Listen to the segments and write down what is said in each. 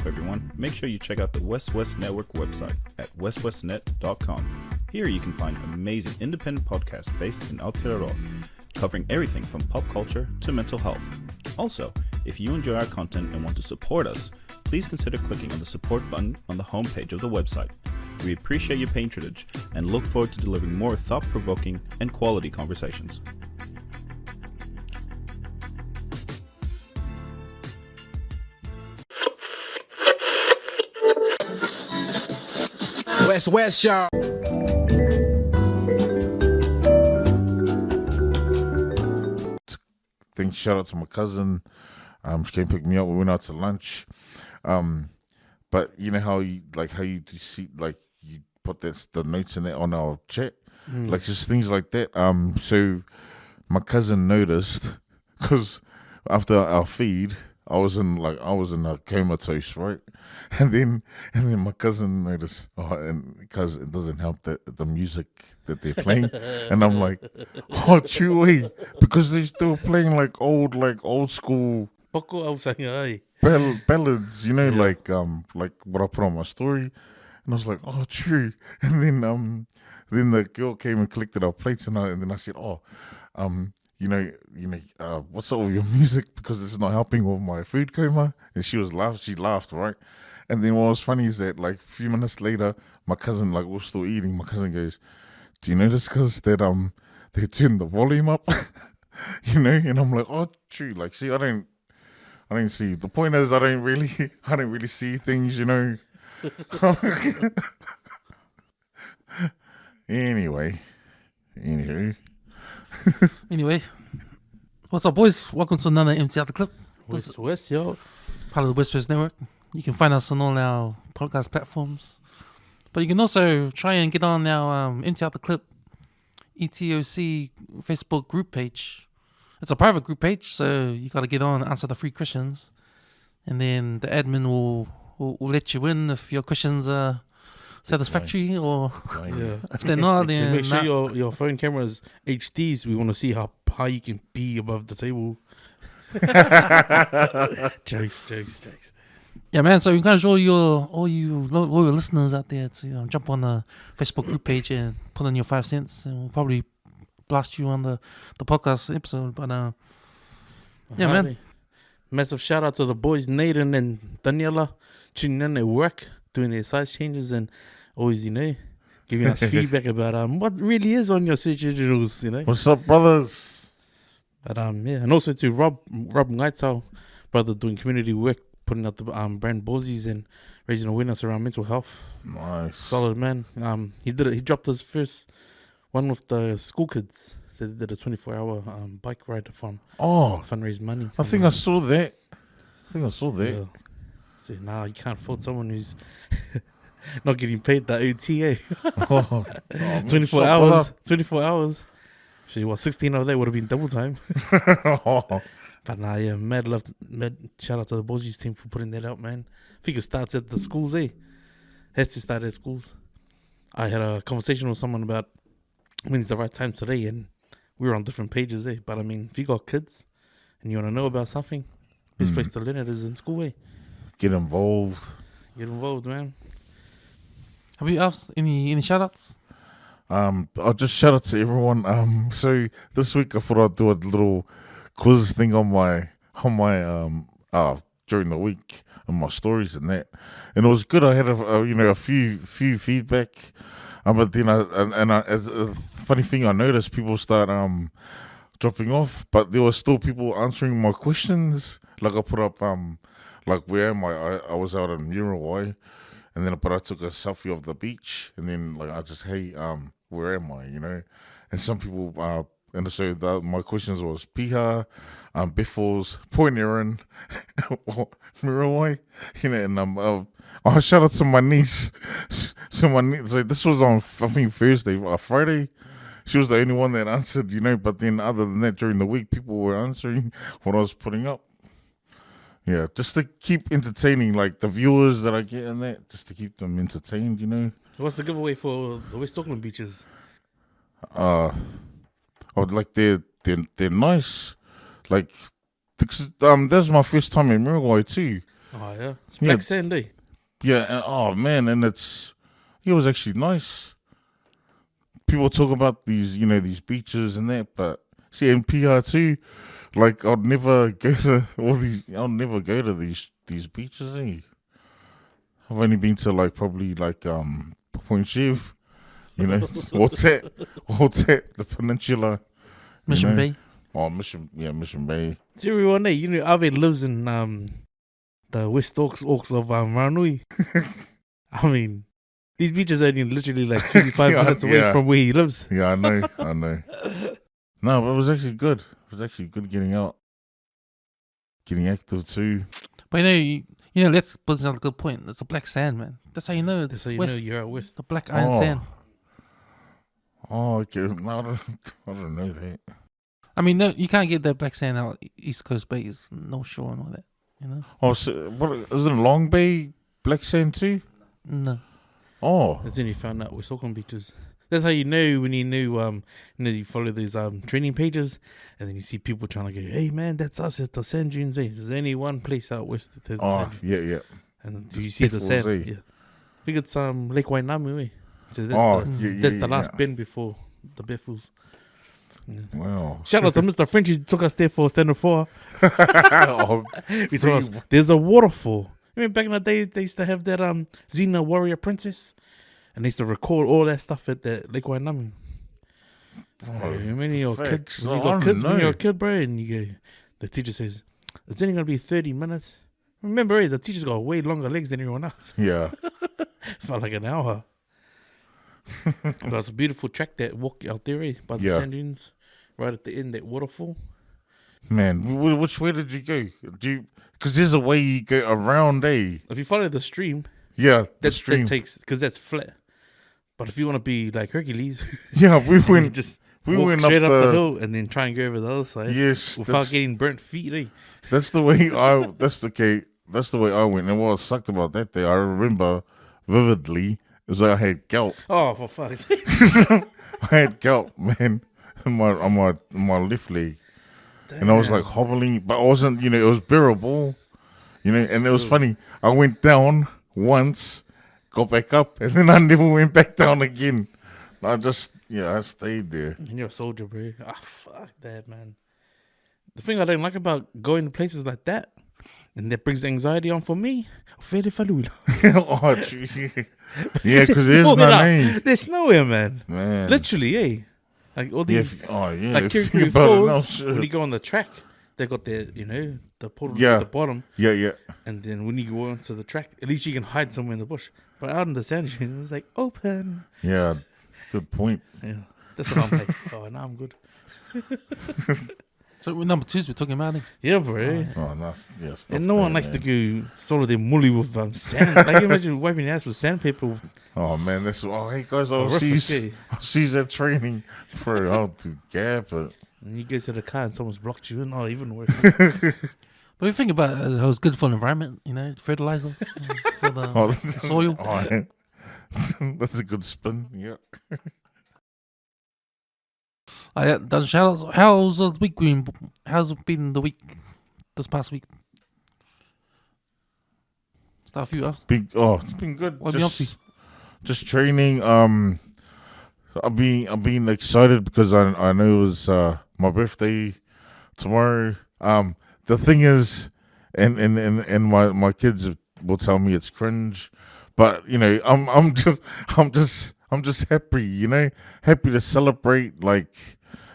everyone, make sure you check out the West West Network website at westwestnet.com. Here you can find amazing independent podcasts based in Aotearoa, covering everything from pop culture to mental health. Also, if you enjoy our content and want to support us, please consider clicking on the support button on the homepage of the website. We appreciate your patronage and look forward to delivering more thought-provoking and quality conversations. West, y'all. Shout out to my cousin. She came pick me up. We went out to lunch. But you know how you do see, like, you put the notes in there on our chat, like just things like that. So my cousin noticed, because after our feed, I was in a comatose, right? And then my cousin noticed, and because it doesn't help that the music that they're playing, and I'm like, chewy, because they're still playing like old school ballads, you know, like what I put on my story, and I was like, true. And then the girl came and collected our plates, and then I said, what's up with your music, because it's not helping with my food coma. And she laughed, right? And then what was funny is that, like, a few minutes later, my cousin, like, we're still eating, my cousin goes, do you notice because that they turned the volume up? You know? And I'm like, true. Like, see, I don't see. The point is, I don't really see things, you know. Anyway. Anyway, what's up, boys? Welcome to another Empty Out the Clip. West, yo. Part of the West West Network. You can find us on all our podcast platforms. But you can also try and get on our Empty Out the Clip ETOC Facebook group page. It's a private group page, so you got to get on and answer the free questions. And then the admin will let you in if your questions are satisfactory, or if they're not, then make sure your phone camera is HDs. We want to see how high you can be above the table. Jokes. Yeah, man. So we encourage all your listeners out there to jump on the Facebook group page and put in your 5 cents, and we'll probably blast you on the podcast episode. But yeah, man. Massive shout out to the boys Nathan and Daniela tuning in at work, doing their size changes, and always, you know, giving us feedback about what really is on your search engines, you know. What's up, brothers? But and also to Rob Ngaitau, brother, doing community work, putting out the brand Bozzies and raising awareness around mental health. Nice, solid man. He dropped his first one with the school kids. So they did a 24-hour bike ride from fundraise money. I think I saw that. Yeah. So now you can't fault someone who's not getting paid that OTA. 24 hours. 24 hours. Actually, 16 of that would have been double time. But nah, yeah, mad shout out to the Bozzies team for putting that out, man. I think it starts at the schools, Has to start at schools. I had a conversation with someone about when's the right time today, and we were on different pages, But I mean, if you got kids and you want to know about something, best place to learn it is in school, Get involved. Get involved, man. Have you asked any shout outs? I'll just shout out to everyone. So this week I thought I'd do a little quiz thing on my during the week and my stories and that, and it was good. I had a few feedback, but then a funny thing I noticed, people start dropping off, but there were still people answering my questions. Like I put up like, where am I? I was out in Muriwai, and then I took a selfie of the beach, and then like I just, hey, where am I? You know, and some people and so my questions was Piha, Biffles, Point Erin, Muriwai, you know, and shout out to my niece. So this was on, I think, Friday. She was the only one that answered, you know, but then other than that, during the week, people were answering what I was putting up. Yeah, just to keep entertaining, like, the viewers that I get in that, just to keep them entertained, you know. What's the giveaway for the West Auckland beaches? I would like, they're nice. Like, that's my first time in Muriwai too. Oh yeah, it's black sand, eh? Yeah, and, oh man, and it was actually nice. People talk about these, these beaches and that, but see in PR too, like I'll never go to these beaches. Eh? I've only been to probably Point Chev, what's that, the peninsula, Mission Bay. Oh, Mission Bay. See everyone there. Arvin lives in the West Orcs of Ranui. I mean, these beaches are literally 25 minutes away from where he lives. Yeah, I know. No, but it was actually good. It was actually good getting out, getting active too. But let's put on a good point. It's a black sand, man. That's how you know it's That's how you west. know you're out west. The black iron sand. Oh, okay. No, I don't know that. I mean, no, you can't get that black sand out East Coast Bays, no shore and all that. Oh, so what is it? Long Bay black sand too? No. Oh, That's when you found out West Auckland beaches. That's how you know when you knew. You follow these training pages, and then you see people trying to go, "Hey man, that's us at the sand dunes. There's only one place out west that has the sand dunes." yeah. And do you see the sand? Pitfalls, eh? Yeah. I think it's Lake Wainamu. Eh? So that's the last bend before the Beffels. Yeah. Wow. Shout out to Mr. French who took us there for Standard 4. Oh, He told us there's a waterfall. I mean, back in the day, they used to have that Xena Warrior Princess, and they used to record all that stuff at the Lake Wainamu. When you're a kid, bro, and you go, the teacher says it's only gonna be 30 minutes. Remember, the teacher's got way longer legs than everyone else. Yeah. Felt like an hour. But it's a beautiful track that walk out there by the sand dunes, right at the end, that waterfall. Man, which way did you go? Because there's a way you go around, eh? If you follow the stream, that that takes, because that's flat. But if you want to be like Hercules, yeah, we went walk straight up the hill and then try and go over the other side. Yes, without getting burnt feet. Eh? That's the way That's the way I went. And what sucked about that day, I remember vividly, is I had gout. Oh, for fuck's sake! I had gout, man, on my left leg. Damn. And I was like hobbling, but I wasn't, it was bearable, and it was funny. I went down once, got back up, and then I never went back down again. I stayed there. And you're a soldier, bro. Fuck that, man. The thing I don't like about going to places like that, and that brings anxiety on for me, oh, true. Yeah, because there's no name. There's snow here, man. Literally, eh? Like all these, like Kirikiri Falls, when you go on the track, they got the portal at the bottom. Yeah. And then when you go onto the track, at least you can hide somewhere in the bush. But out in the sand dunes, it's like open. Yeah, good point. Yeah, that's what I'm like. Oh, now I'm good. So number 2's we're talking about it. Yeah, bro. Oh, nice. Yes. And no one likes to go solo their mully with sand. Like imagine wiping your ass with sandpaper. Oh man, that's hey guys, I'll see that training for how to gap it. And you get to the car and someone's blocked you in. Oh, even worse. But you think about it, how it's good for the environment, fertilizer for the soil. Oh, that's a good spin. Yeah. Done shout outs. How's the week been? How's it been the week? This past week? Stuff you asked. It's been good. What have you up to? Just training. I've been excited because I know it was my birthday tomorrow. The thing is, and my kids will tell me it's cringe, but I'm just happy, happy to celebrate. Like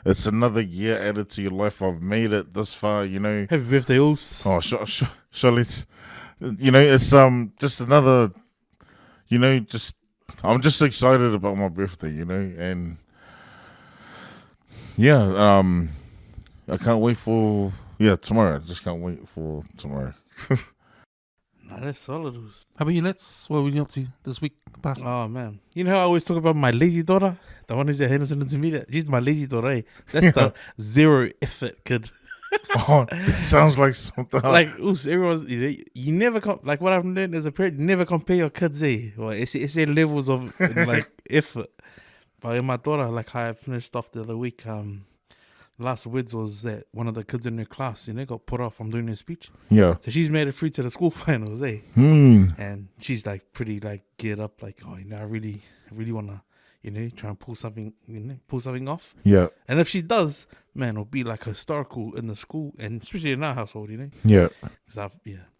it's another year added to your life. I've made it this far, Happy birthday, Oos. Oh, sure. Let's, it's just another, I'm just excited about my birthday, and I can't wait for tomorrow. I just can't wait for tomorrow. Nah, that's solid, Oos. How about you, Let's? What were you up to this week? Past? Oh man, you know how I always talk about my lazy daughter, the one who's at Henderson to me. She's my lazy daughter. Eh? That's the zero effort kid. Oh, it sounds like something. Like everyone's, you never like what I've learned as a parent. You never compare your kids, Well, it's levels of like effort. But in my daughter, like I finished off the other week, last words was that one of the kids in her class, got put off from doing her speech. Yeah. So she's made it through to the school finals, eh? And she's like pretty like geared up, like, oh, I really wanna, try and pull something off. Yeah. And if she does, man, it'll be like historical in the school, and especially in our household, Yeah.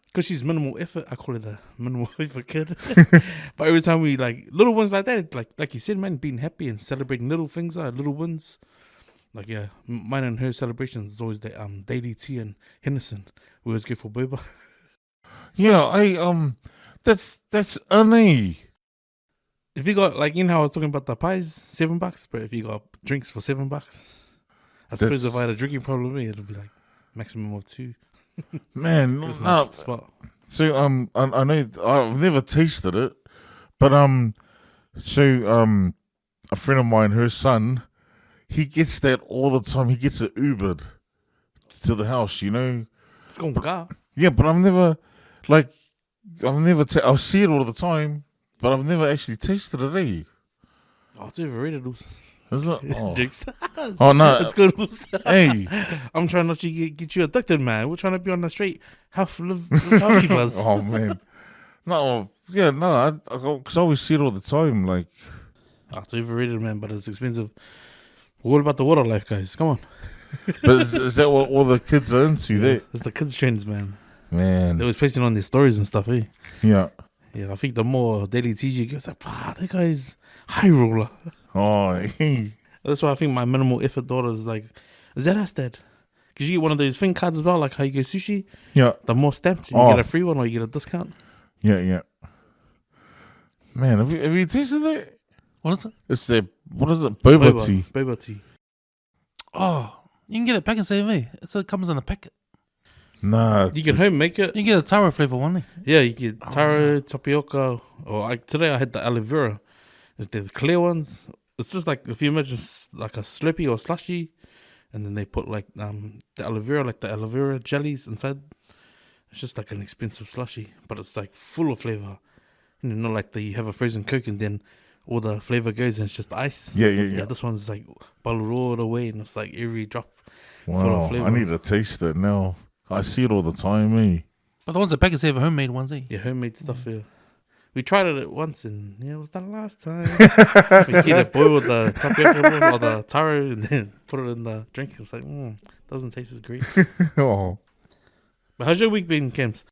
Because she's minimal effort. I call it a minimal effort kid. But every time we like little ones like that, like you said, man, being happy and celebrating little things, little wins. Like mine and her celebrations is always that daily tea and Henderson. We always go for boba. Yeah, that's only. If you got like how I was talking about the pies, $7, but if you got drinks for $7, I suppose if I had a drinking problem, it'd be like maximum of 2. Man, no. Spot. So I know I've never tasted it, but a friend of mine, her son, he gets that all the time. He gets it Ubered to the house, It's going to Yeah, but I'll see it all the time, but I've never actually tasted it, eh? Oh, it's overrated, those. Is it? Oh, Drinks. Oh, no. It's good. Hey. I'm trying not to get you addicted, man. We're trying to be on the straight healthy buzz. Oh, man. No, yeah, no, because I always see it all the time, like. Oh, it's overrated, man, but it's expensive. What about the water life, guys? Come on. But is that what all the kids are into? Yeah, it's the kids' trends, man. Man. They was posting on their stories and stuff, eh? Yeah. Yeah, I think the more daily TG goes like, that guy's high roller. Oh, That's why I think my minimal effort daughter is like, is that us, Dad? Because you get one of those thing cards as well, like how you go sushi. Yeah. The more stamps, you get a free one or you get a discount. Yeah. Man, have you tasted that? What is it? It's what is it? Boba tea. Boba tea. Oh, you can get it pack and save me. It comes in a packet. Nah. You can home make it. You can get a taro flavor one. Eh? Yeah, you get taro, tapioca, or today I had the aloe vera. It's the clear ones. It's just like, if you imagine like a Slurpee or slushy, and then they put like the aloe vera jellies inside. It's just like an expensive slushy, but it's like full of flavor. Not like you have a frozen Coke and then all the flavor goes and it's just ice. Yeah. This one's like bottled all the way and it's like every drop full Wow, of flavor. I need to taste it now. I see it all the time, eh? But the ones that pack and save are homemade ones, eh? Yeah, homemade stuff, yeah. We tried it once and it was the last time. We either boiled the tapioca or the taro and then put it in the drink. It was like, doesn't taste as great. Oh. But how's your week been, Kems?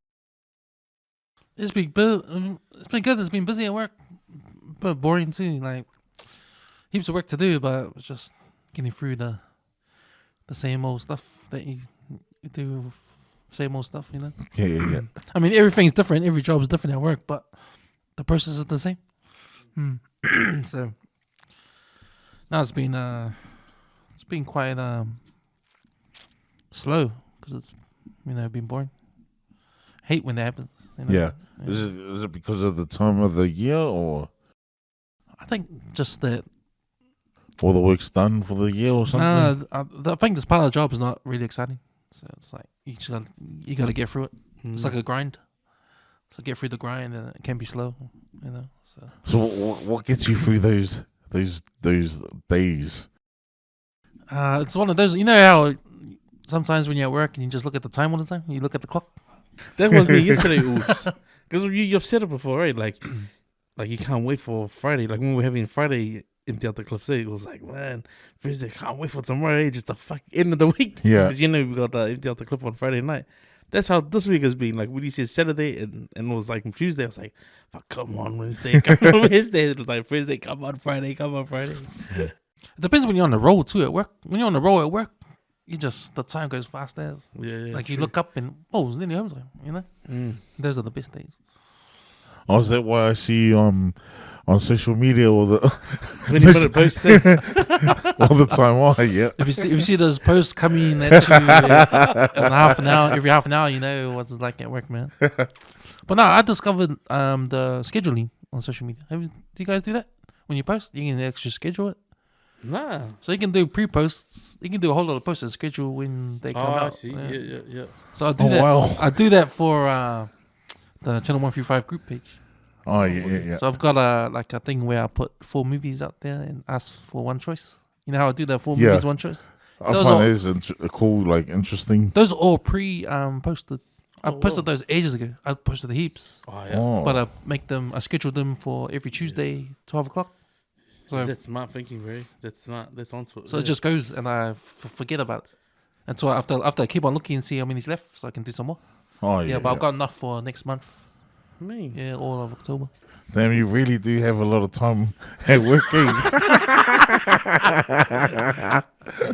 It's been good. It's been busy at work, but boring too. Like heaps of work to do, but it's just getting through the same old stuff that you do. Same old stuff, Yeah. I mean, everything's different. Every job is different at work, but the process is the same. So now it's been quite slow because it's been boring. Hate when that happens. Yeah. Is it because of the time of the year or I think just that all the work's done for the year or something? I think this part of the job is not really exciting. So it's like you got to get through it. It's like a grind. So get through the grind, and it can be slow, So what gets you through those days? It's one of those. You know how sometimes when you're at work and you just look at the time all the time, you look at the clock. That was me yesterday, Oops. Because you've said it before, right? Like you can't wait for Friday. Like when we were having Friday empty out the clip, it was like, man, Thursday, can't wait for tomorrow. Just the end of the week. Yeah. Because we got the empty out the clip on Friday night. That's how this week has been. Like when he said Saturday and it was like Tuesday, I was like, fuck, come on Wednesday, come on Wednesday. It was like Thursday, come on Friday. It depends when you're on the road too at work. When you're on the road at work, the time goes fast as. Yeah, like true. You look up and it's nearly home time, Those are the best days. Oh, is that why I see on social media all the 20-minute posts all the time? Oh, yeah. If you see those posts coming at you in every half an hour, you know what it's like at work, man. But no, I discovered the scheduling on social media. Do you guys do that? When you post, you can actually schedule it. Nah. So you can do pre-posts. You can do a whole lot of posts and schedule when they come out. I see. Yeah. So I do that. Wow. I do that for the Channel 135 group page. Oh, yeah. So I've got a thing where I put 4 movies out there and ask for one choice. You know how I do that 4 movies, one choice? I Those find are- those cool, like interesting. Those are all posted. I Oh, posted wow. those ages ago. I posted the heaps, Oh yeah. Oh, but I scheduled them for every Tuesday, 12 o'clock. So That's smart thinking, Ray. That's not. That's on. so it just goes, and I forget about it. And so after I keep on looking and see how many's left, so I can do some more. oh Yeah, yeah. but I've got enough for next month. me. Yeah, all of October. Damn, you really do have a lot of time at work.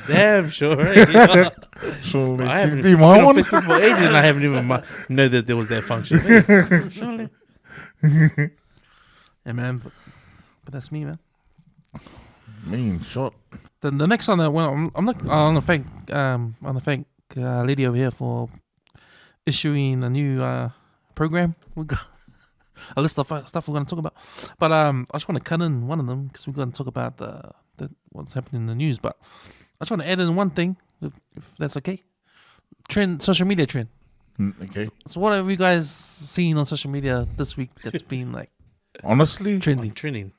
Damn sure. Right? Yeah. So, I haven't do you been mind on one? Facebook for ages, and I haven't even know that there was that function. Hey, surely. Yeah, man. But that's me, man. Mean shot. The next one, I'm not. I want to thank lady over here for issuing a new program. We got a list of stuff we're going to talk about, but I just want to cut in one of them because we're going to talk about the what's happening in the news. But I just want to add in one thing, if that's okay. Social media trend. Okay. So what have you guys seen on social media this week that's been like Honestly, trending Training.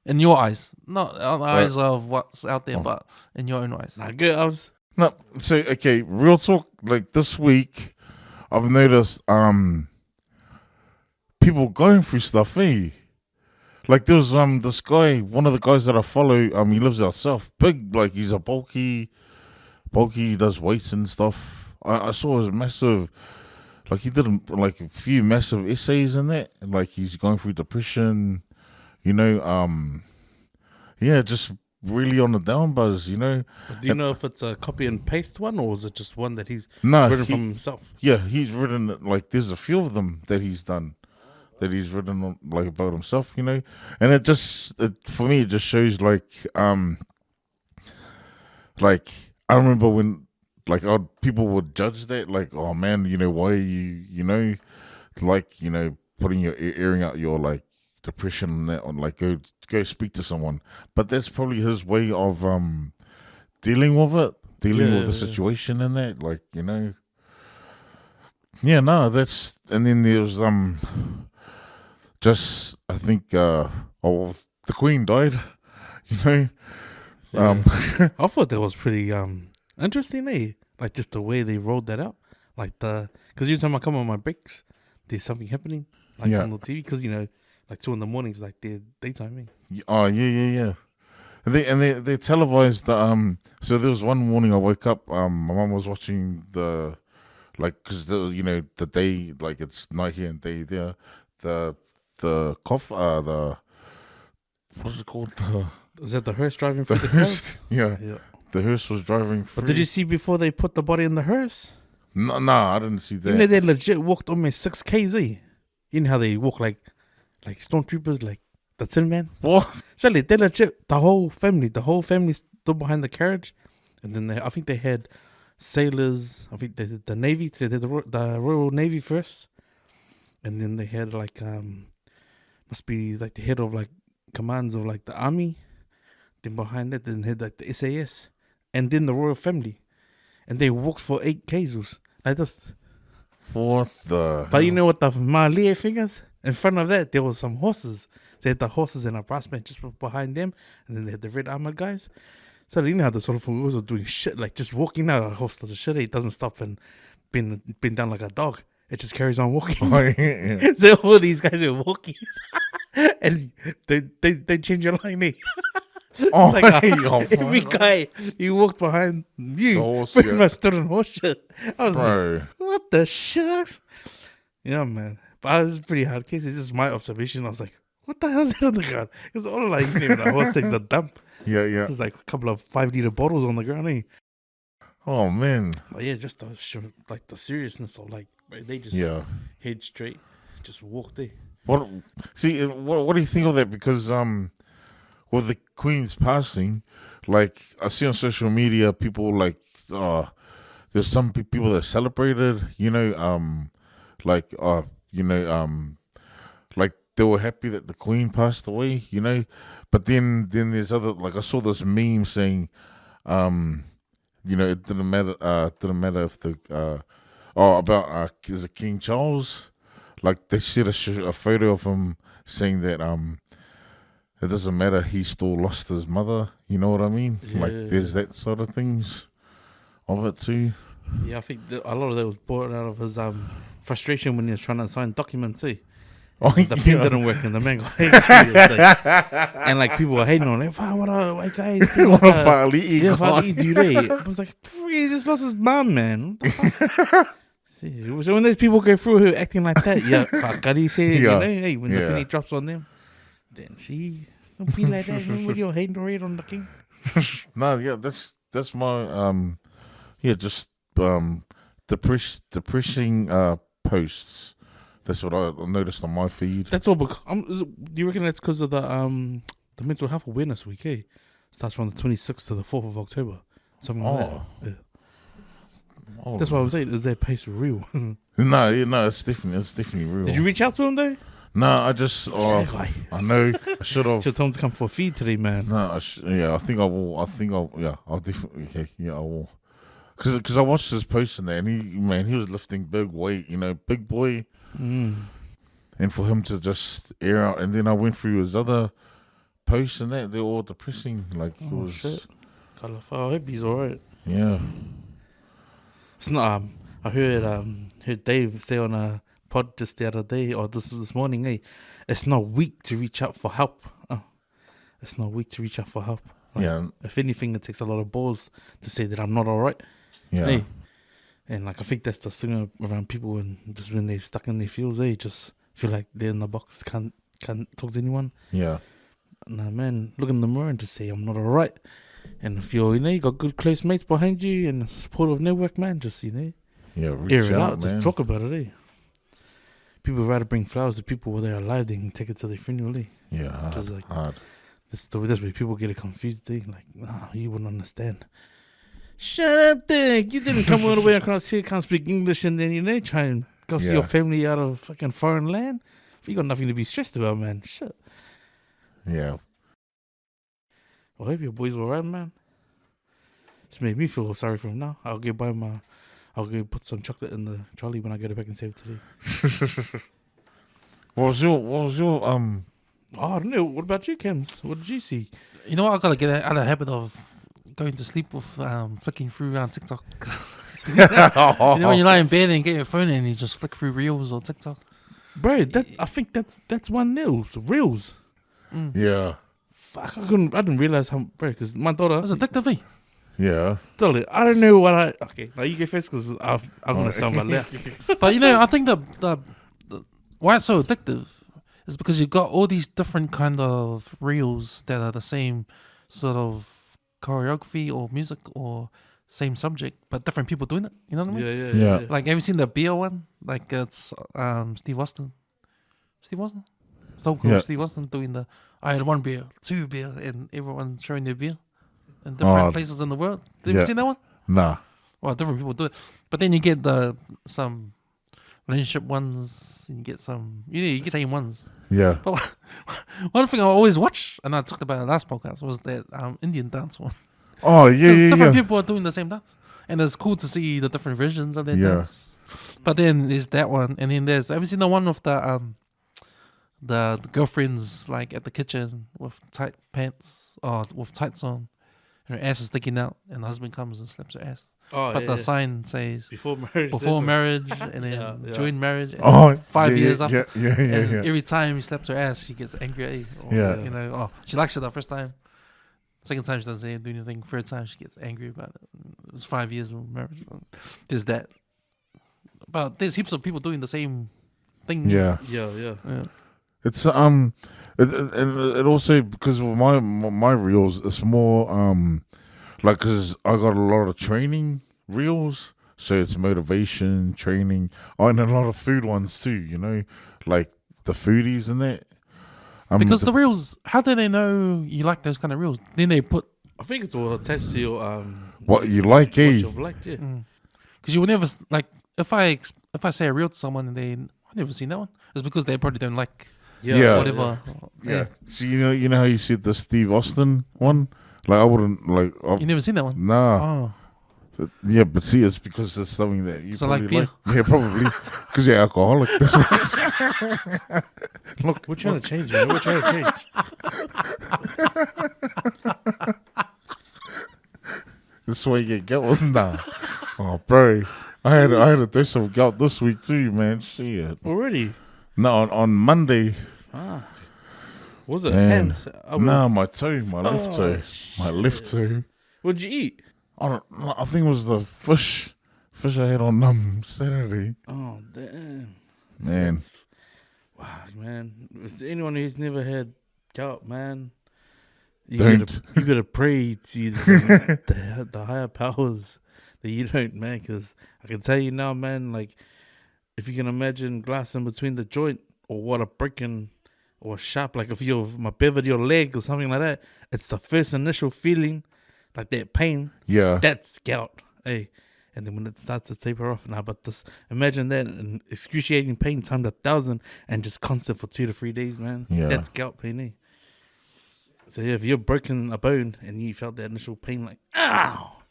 in your eyes, not on the Right. eyes of what's out there, but in your own eyes? Nah, good. I was. no. So okay, real talk. Like this week, I've noticed people going through stuff. Like there was this guy, one of the guys that I follow. He lives out south. Big, like he's a bulky. He does weights and stuff. I saw his massive. Like he did like a few massive essays in that. Like he's going through depression. Yeah, just really on the down buzz. But do you know if it's a copy and paste one, or is it just one that he's No, written from himself? yeah, he's written like there's a few of them that he's done, that he's written like about himself, and for me it just shows like I remember when like people would judge that like, oh man, why are you putting your airing out your like depression and that on, like go speak to someone, but that's probably his way of dealing with it, with the situation and that, like yeah, no, that's, and then there's just I think the Queen died, I thought that was pretty interesting, eh? Like just the way they rolled that out, like because every time I come on my breaks, there's something happening, like Yeah. on the TV, because like 2 a.m, is like their daytime, eh? Oh yeah. And they televised the So there was one morning I woke up. My mom was watching the, like, because the day, like it's night here and day there. The cough the what's it called, the Was that the hearse driving through the crowd? hearse. Yeah, Yeah. the hearse was driving through. But did you see before they put the body in the hearse? No, I didn't see that. You know they legit walked almost 6 k's, eh? You know how they walk like stormtroopers, like the Tin Man. What? Surely they legit, the whole family stood behind the carriage, and then I think they had sailors. I think they did the Navy, they did the Royal Navy first, and then they had like must be like the head of like commands of like the army. Then behind that, then they had like the SAS, and then the royal family, and they walked for 8 k's like this. What the? But you know what the Malay fingers? In front of that, there was some horses. They had the horses and a brass band just behind them, and then they had the red armored guys. So you know how the sort of was doing shit, like just walking out. A horse does a shit. It doesn't stop and been down like a dog. It just carries on walking. Oh, yeah. So all these guys are walking, and they change your line. Eh? Oh, It's like every fuck. guy you walked behind you The horse, pretty yeah. much stood on horse shit. I was like, Bro. what the shucks? Yeah, man. But I was pretty hard case. It's just my observation. I was like, what the hell is that on the ground? Because all like, even the horse takes a dump. Yeah. There's like a couple of 5-liter bottles on the ground. Eh? Oh man. But yeah, just like the seriousness of like, they just Yeah. head straight, just walked there. What do you think of that? Because with the Queen's passing, like I see on social media, people like there's some people that celebrated, like like they were happy that the Queen passed away, But then there's other, like I saw this meme saying, it didn't matter if the is it King Charles? Like they shared a photo of him saying that it doesn't matter. He still lost his mother. You know what I mean? Like there's that sort of things of it too. Yeah, I think a lot of that was born out of his frustration when he was trying to sign documents. The pin didn't work and the man got hated. And like people were hating on it. What a white guy. What a Fa'ali'i Yeah, guy. Fa'ali'i dude. I was like, he just lost his mom, man. See, so when those people go through who acting like that, yeah, Fakari say, you know, hey, when the penny drops on them, then see, don't be like that. When you're hating on the king. No, yeah, that's my just depressing posts. That's what I noticed on my feed. That's all. Do you reckon that's because of the Mental Health Awareness Week? Eh, starts from the 26th to the 4th of October, something like that. Yeah. Oh, That's what I'm saying. Is their pace real? No, it's definitely real. Did you reach out to him though? No, I just I know I should have. Should tell him to come for a feed today, man. No, I think I will. I'll definitely. Okay, yeah, I will. Because I watched his post in there, and he was lifting big weight, big boy. And for him to just air out, and then I went through his other posts and they're all depressing. Like it was. Shit. I hope he's alright. Yeah. It's not. I heard Dave say on a pod just the other day, or this morning. Hey, it's not weak to reach out for help. It's not weak to reach out for help. Like, Yeah. If anything, it takes a lot of balls to say that I'm not alright. Yeah. Hey. And like I think that's the thing around people, and just when they're stuck in their feels, they just feel like they're in the box, can't talk to anyone. Yeah. Nah, man, look in the mirror and just say I'm not alright. And if you got good close mates behind you and a supportive network, man, just Yeah, air it out, man. just talk about it. Eh? People rather bring flowers to people while they're alive than take it to their funeral. Eh? Yeah, hard. Just like Hard. that's where people get it confused. They like, nah, you wouldn't understand. Shut up, Dick. You didn't come all the way across here, can't speak English, and then, try and go see your family out of fucking foreign land. You got nothing to be stressed about, man. Shit. Yeah. I hope your boys were alright, man. It's made me feel sorry for him now. I'll go put some chocolate in the trolley when I get it back and save it today. What was your Oh, I don't know. What about you, Kems? What did you see? You know what? I gotta get out of the habit of going to sleep with flicking through TikTok. You know when you lie in bed and get your phone and you just flick through Reels or TikTok. Bro, I think that's 1-0. Reels. Yeah. Fuck, I didn't realize how, bro, because my daughter. That's addictive, eh? Yeah. Totally. I don't know what okay, now you get first because I'm going to sound my left. But I think the why it's so addictive is because you've got all these different kind of reels that are the same sort of choreography or music or same subject, but different people doing it. You know what I mean? Yeah. Like, have you seen the beer one? Like, it's Steve Austin. Stone Cold Steve Austin doing the I had 1 beer, 2 beer, and everyone sharing their beer in different places in the world. Have you seen that one? Nah. Well, different people do it, but then you get some relationship ones, and you get some you get same ones. Yeah. But one thing I always watch, and I talked about it last podcast, was that Indian dance one. Oh yeah, Different people are doing the same dance, and it's cool to see the different versions of their dance. But then there's that one, and then have you seen the one with the girlfriend's like at the kitchen with tight pants or with tights on, and her ass is sticking out, and the husband comes and slaps her ass. But the sign says before marriage, and then during marriage, and 5 years up. Yeah. Every time he slaps her ass, she gets angry. Or, she likes it the first time. Second time she doesn't do anything. Third time she gets angry about it. It was 5 years of marriage. There's that. But there's heaps of people doing the same thing. Yeah. It's it also because of my reels, it's more like because I got a lot of training reels, so it's motivation training. Oh, and a lot of food ones too. Like the foodies and that. Because the reels, how do they know you like those kind of reels? Then they put. I think it's all attached to your what you like, what you've liked, yeah. Because you will never like if I say a reel to someone and I've never seen that one. It's because they probably don't like. Whatever. Yeah. So you know how you said the Steve Austin one? Like I wouldn't like. You never seen that one? Nah. But, but see, it's because it's something that you so probably like beer. like. Yeah, probably because you're alcoholic. That's why. Look, We're trying to change, man. We're trying to change. this way you get gout. Nah. Oh, bro. I had a dose of gout this week too, man. Shit. Already? No, on Monday. What was it? Man. Hands? No, my toe, my left toe. My left toe. What'd you eat? I don't know. I think it was the fish I had on Saturday. Oh, damn. Man. Wow, man. Is there anyone who's never had gout, man? You Don't. better pray to the higher powers that you don't, man. Because I can tell you now, man, like, if you can imagine glass in between the joint or what a breaking or sharp, like if you've bevered your leg or something like that, it's the first initial feeling, like that pain. Yeah. That's gout, hey. And then when it starts to taper off, but this, imagine that, and excruciating pain times 1,000 and just constant for 2 to 3 days, man. Yeah. That's gout pain, eh? So yeah, if you're broken a bone and you felt that initial pain, like, ow!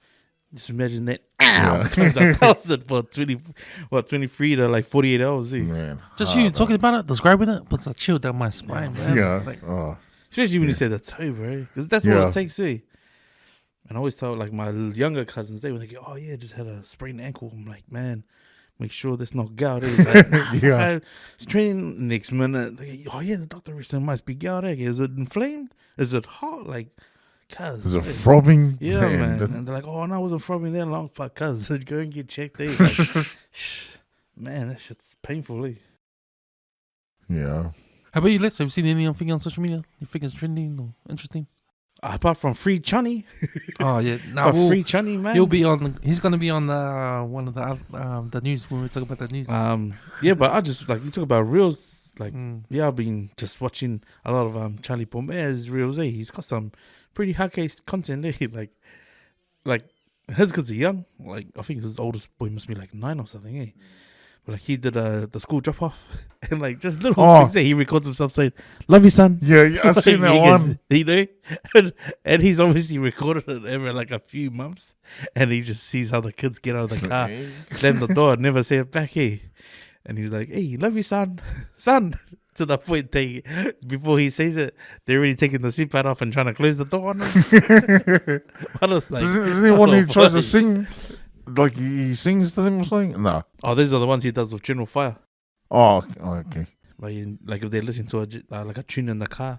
Just imagine that, ow! Times 1,000 for 23 to like 48 hours, eh? Man. Just you talking about it, describing it, puts a chill down my spine, man. Yeah. Like, Especially when you say the toe, bro. Because that's all it takes, eh? And I always tell like my younger cousins, when they go, oh yeah, just had a sprained ankle. I'm like, man, make sure that's not gout. Like, Yeah. I was training next minute. They go, oh yeah, the doctor recently must be gout. Is it inflamed? Is it hot? Like, cuz. Is it throbbing? Yeah, man. And they're like, oh no, I wasn't throbbing that long. Fuck, cuz. Go and get checked. Like, man, that shit's painful. Eh? Yeah. how about you, Lex? Have you seen anything on social media you think is trending or interesting? Apart from Free Chunny. Oh yeah, now Free Chunny, man. he'll be on. He's gonna be on one of the news when we talk about the news. Yeah, but I just like you talk about reels. Like, yeah, I've been just watching a lot of Charlie Pombe's reels. Eh, he's got some pretty hard case content. Eh, like his kids are young. Like I think his oldest boy must be like 9 or something. Eh. But like he did the school drop off and like just little things. He records himself saying, "Love you, son." Yeah, I've seen that one. You know, and he's obviously recorded it every like a few months, and he just sees how the kids get out of the car, slam the door, and never say it back. Hey, and he's like, "Hey, love you, son." To the point before he says it, they're already taking the seatbelt off and trying to close the door on him. I was like, isn't there one who tries to sing? Like he sings to them or something? No. Oh, those are the ones he does with General Fire. Oh, okay. Like if they listen to like a tune in the car,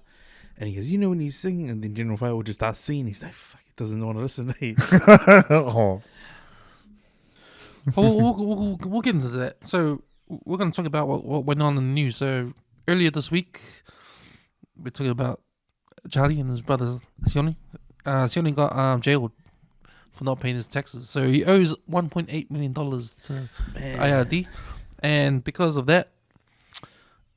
and he goes, you know when he's singing, and then General Fire will just start singing. He's like, fuck, he doesn't want to listen. Oh. We'll get into that. So we're going to talk about what went on in the news. So earlier this week, we're talking about Charlie and his brother Sione. Sione got jailed for not paying his taxes. So he owes $1.8 million to IRD. And because of that,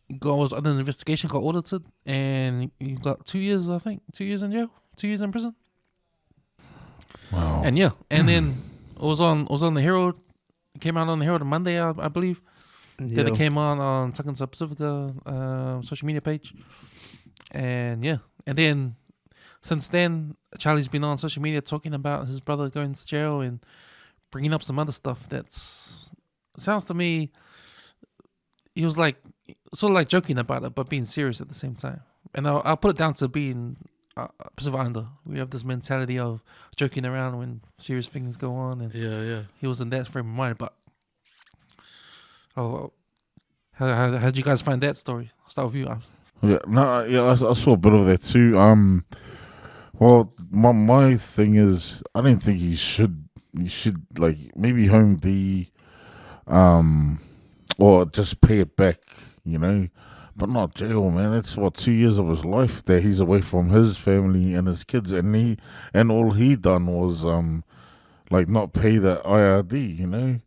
he was under investigation, got audited, and he got 2 years, I think. 2 years in jail, 2 years in prison. Wow. And yeah, and then it was on the Herald. It came out on the Herald on Monday, I believe. Yeah. Then it came on Tucking Pacifica social media page. And yeah, and then since then, Charlie's been on social media talking about his brother going to jail and bringing up some other stuff that's sounds to me he was like sort of like joking about it but being serious at the same time. And I'll put it down to being Pacific Islander. We have this mentality of joking around when serious things go on, and yeah. he was in that frame of mind. But how did you guys find that story? I'll start with you, Abs. I saw a bit of that too. Well, my thing is, I don't think he should like maybe home the, or just pay it back, you know, but not jail, man. That's 2 years of his life that he's away from his family and his kids, and all he done was like not pay the IRD, you know,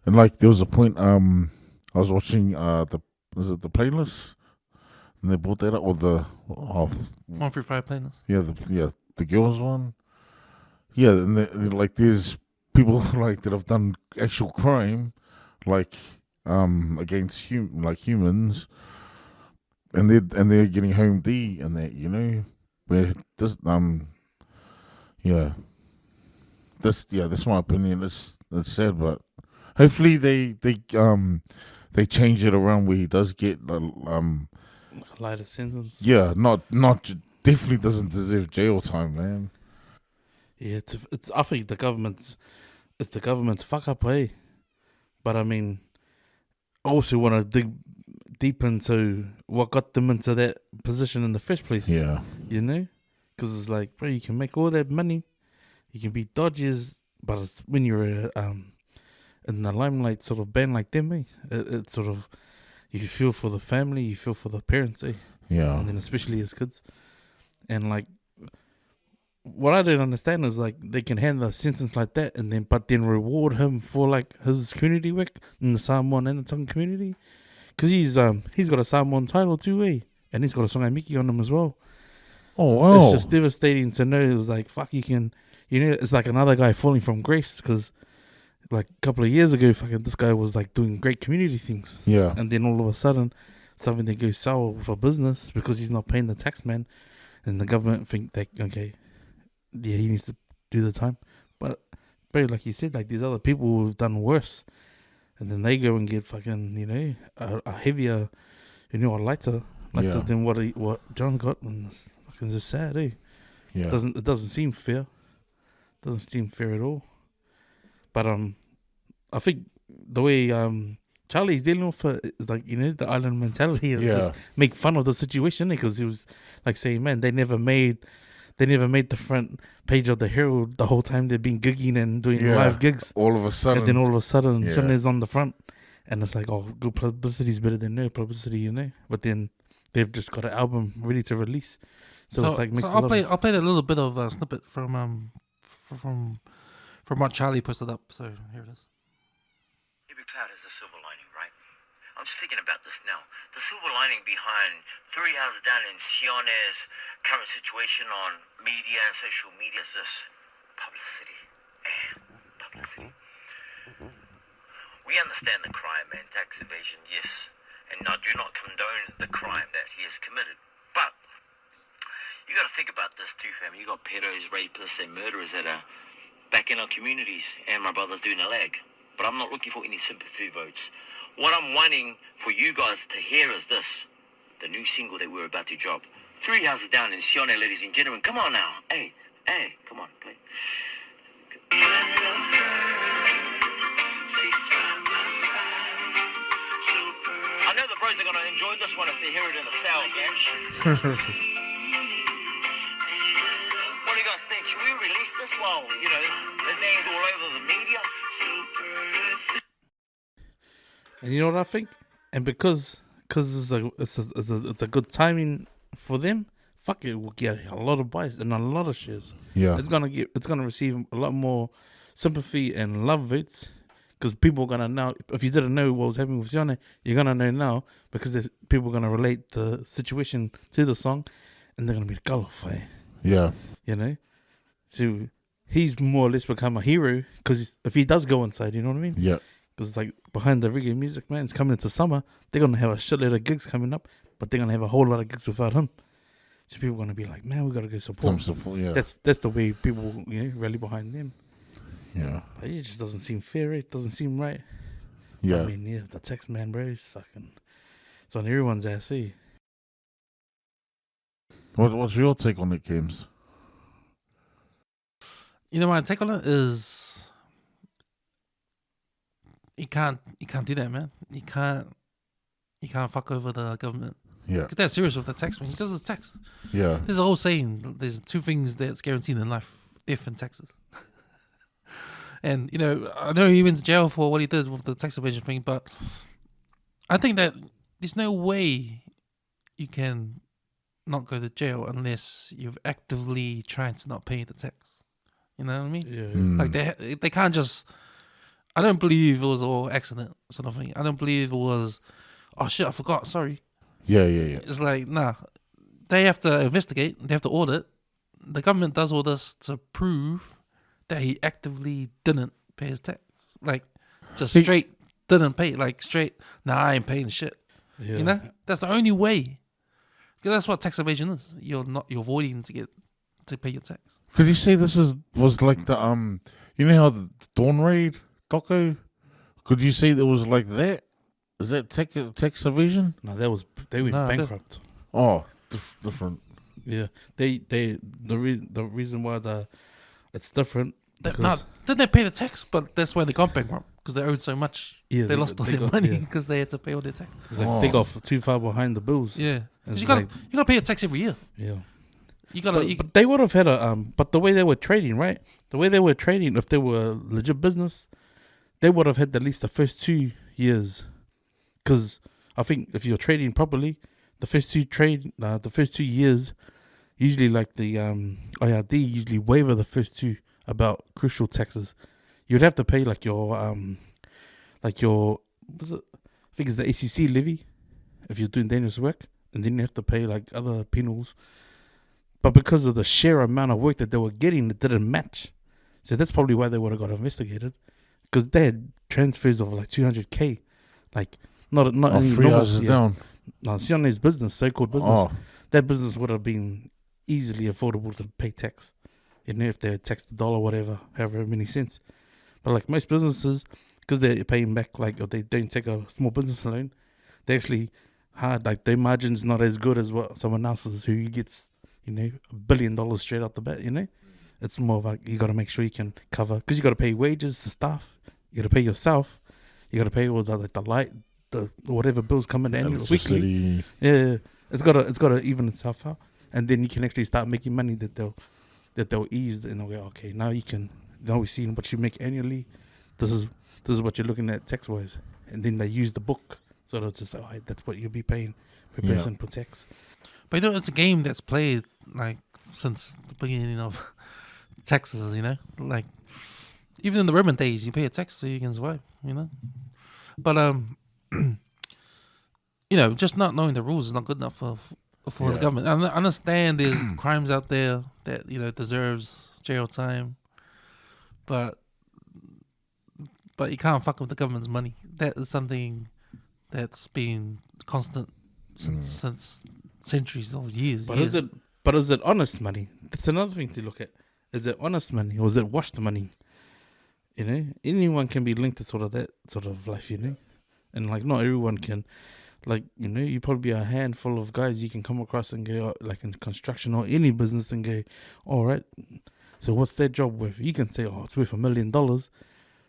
and like there was a point I was watching the playlist. And they brought that up with the 135 plaintiffs. Yeah, the girls one. Yeah, and like there's people like that have done actual crime, like against humans, and they're getting home D and that, you know, where this that's my opinion. It's sad, but hopefully they change it around where he does get A lighter sentence. Yeah, definitely doesn't deserve jail time, man. Yeah, I think it's the government's fuck up, hey. But I mean, I also want to dig deep into what got them into that position in the first place. Yeah. You know? Because it's like, bro, you can make all that money. You can be dodgers. But it's when you're in the limelight sort of band like them, eh? It's sort of, you feel for the family, you feel for the parents, eh? Yeah. And then especially as kids. And like, what I don't understand is like they can hand a sentence like that and then reward him for like his community work in the Samoan and the Tongan community, because he's got a Samoan title too, eh? And he's got a Songai Miki on him as well. Oh wow! It's just devastating to know. It was like, fuck, it's like another guy falling from grace, because like a couple of years ago, fucking this guy was like doing great community things, Yeah. and then all of a sudden something that goes sour for business because he's not paying the tax man, and the government think that, okay, yeah, he needs to do the time. But like you said, like these other people who've done worse, and then they go and get fucking, a heavier, a lighter Yeah. than what John got, and it's fucking just sad, eh? Yeah. It doesn't seem fair. Doesn't seem fair at all. But I think the way Charlie's dealing with it is like, the island mentality of just make fun of the situation, because he was like saying, man, they never made the front page of the Herald the whole time they've been gigging and doing live gigs. All of a sudden. And then all of a sudden, Shana's on the front. And it's like, oh, good publicity is better than no publicity, But then they've just got an album ready to release. So it's like, I'll play a little bit of a snippet from what Charlie posted up. So here it is. Every cloud has a silver lining, right? I'm just thinking about this now. The silver lining behind 3 houses down in Sione's current situation on media and social media is this: publicity. Publicity. We understand the crime and tax evasion, yes, and I do not condone the crime that he has committed. But you got to think about this too, fam. You got pedos, rapists, and murderers that are back in our communities, and my brother's doing a lag. But I'm not looking for any sympathy votes. What I'm wanting for you guys to hear is this: the new single that we're about to drop. 3 houses down in Sione, ladies and gentlemen. Come on now. Hey, come on, play. I know the bros are going to enjoy this one if they hear it in the sales, man. What do you guys think? Should we release this while, his name's all over the media? And you know what I think? And because it's a good timing for them, fuck it, we'll get a lot of buys and a lot of shares. Yeah. It's gonna receive a lot more sympathy and love votes, because people are gonna now. If you didn't know what was happening with Sione, you're gonna know now, because people are gonna relate the situation to the song, and they're gonna be gullified. Yeah. So he's more or less become a hero, because if he does go inside, you know what I mean? Yeah. Because like behind the reggae music, man, it's coming into summer. They're gonna have a shitload of gigs coming up, but they're gonna have a whole lot of gigs without him. So people are gonna be like, man, we gotta go support. Yeah. That's the way people rally behind them. Yeah. But it just doesn't seem fair. It doesn't seem right. Yeah. I mean, the text man, bro, it's on everyone's ass, eh? What's your take on it, James? My take on it is, you can't do that, man. You can't fuck over the government. Yeah. Get that serious with the tax, man, because it's tax. Yeah. There's a whole saying, there's 2 things that's guaranteed in life: death and taxes. And, I know he went to jail for what he did with the tax evasion thing, but I think that there's no way you can not go to jail unless you've actively trying to not pay the tax. You know what I mean? Yeah. Like they can't just. I don't believe it was all accident sort of thing. I don't believe it was, oh shit, I forgot, sorry. Yeah. It's like, nah, they have to investigate, they have to audit. The government does all this to prove that he actively didn't pay his tax. Like, just straight didn't pay. Like, straight, nah, I ain't paying shit. Yeah. That's the only way. Because that's what tax evasion is. You're avoiding to pay your tax. Could you say this was like the how the Dawn Raid doco? Could you say that was like that? Is that tax evasion? No, they went bankrupt. Oh, different. Yeah, the reason why it's different. Didn't they pay the tax? But that's why they got bankrupt because they owed so much. Yeah, they lost all their money because they had to pay all their tax. It's like they got too far behind the bills. Yeah, It's you gotta pay your tax every year. Yeah. But they would have had but the way they were trading, right? The way they were trading, if they were a legit business, they would have had at least the first 2 years. Because I think if you're trading properly, the first 2 years, usually like the IRD usually waiver the first 2 about crucial taxes. You'd have to pay like your what's it? I think it's the ACC levy if you're doing dangerous work, and then you have to pay like other penals. But because of the sheer amount of work that they were getting, it didn't match. So that's probably why they would have got investigated, because they had transfers of like 200K, like not only 3 houses down. No, Sione's business, so-called business, that business would have been easily affordable to pay tax, if they had taxed the dollar, whatever, however many cents. But like most businesses, because they're paying back, like if they don't take a small business loan, they actually hard, like their margin's not as good as what someone else's who gets, $1 billion straight out the bat, It's more of like you got to make sure you can cover, because you got to pay wages to staff, you got to pay yourself, you got to pay all the light, the whatever bills coming in weekly. Yeah, it's got to even itself out, and then you can actually start making money that they'll ease in a way. Okay, now we're seeing what you make annually. This is what you're looking at tax wise, and then they use the book sort of to say, that's what you'll be paying per person per tax. But it's a game that's played like since the beginning of taxes. Like even in the Roman days, you pay a tax so you can survive. But just not knowing the rules is not good enough for the government. I understand there's crimes out there that deserves jail time, but you can't fuck with the government's money. That is something that's been constant since centuries or years. But is it honest money? That's another thing to look at. Is it honest money or is it washed money? Anyone can be linked to sort of that sort of life, and like not everyone can. Like, you probably a handful of guys you can come across and go, like in construction or any business, and go, all right, so what's their job worth? You can say, it's worth $1 million.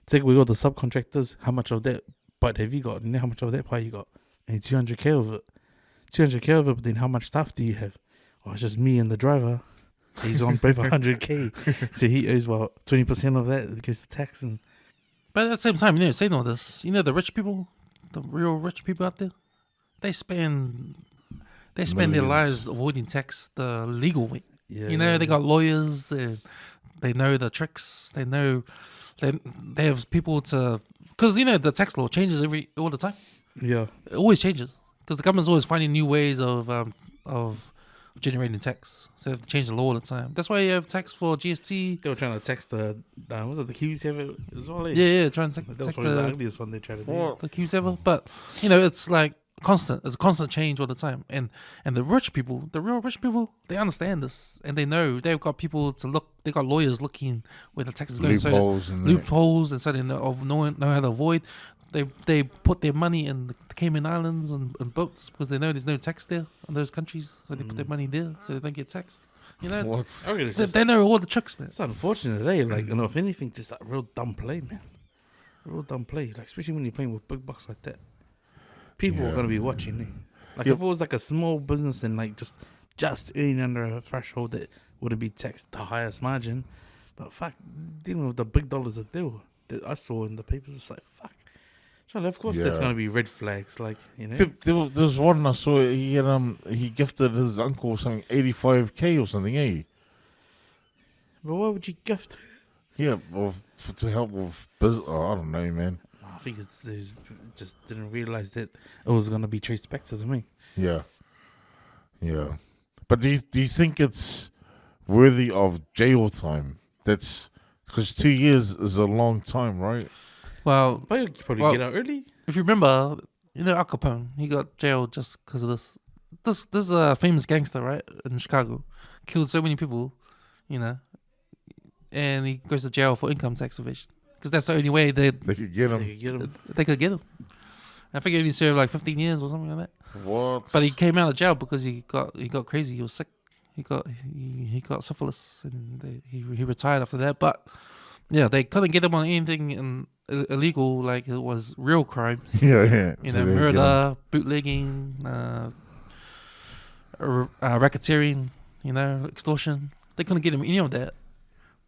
Take away all the subcontractors, how much of that bite have you got? And how much of that pie you got? And 200K of it. 200K of it, but then how much staff do you have? It's just me and the driver. He's on both 100K. So he owes, 20% of that goes to tax. But at the same time, saying all this, the rich people, the real rich people out there, they spend their lives avoiding tax the legal way. They got lawyers, they know the tricks, they know they have people to, because the tax law changes all the time. Yeah, it always changes because the government's always finding new ways of generating tax. So they have to change the law all the time. That's why you have tax for GST. They were trying to tax the Kiwis have it as well. Yeah, trying to tax the ugliest one they tried to do. The Kiwis ever, but it's like constant. It's a constant change all the time, and the rich people, the real rich people, they understand this, and they know they've got people to look. They got lawyers looking where the tax is going. Loopholes, and so they know how to avoid. They put their money in the Cayman Islands and boats because they know there's no tax there in those countries, so they put their money there so they don't get taxed. They know all the tricks, man. It's unfortunate, eh? Like, if anything, just like real dumb play, man. Real dumb play, like especially when you're playing with big bucks like that. People are gonna be watching, eh? Like if it was like a small business and like just earning under a threshold that wouldn't be taxed the highest margin, but fuck, dealing with the big dollars that I saw in the papers, it's like fuck. So of course that's gonna be red flags, like There was one I saw. He gifted his uncle something 85K or something, eh? But why would you gift? Yeah, to help with business. I don't know, man. I think they just didn't realize that it was gonna be traced back to them, eh? Yeah. But do you think it's worthy of jail time? That's because 2 years is a long time, right? Well, but you probably get out early. If you remember, Al Capone, he got jailed just because of this. This is a famous gangster, right, in Chicago. Killed so many people, and he goes to jail for income tax evasion because that's the only way they could get him. They could get him. I think he only served like 15 years or something like that. What? But he came out of jail because he got crazy. He was sick. He got syphilis, and he retired after that. But yeah, they couldn't get him on anything illegal, like it was real crimes. Yeah. You So know, they get him. murder, bootlegging, racketeering, you know, extortion. They couldn't get him any of that,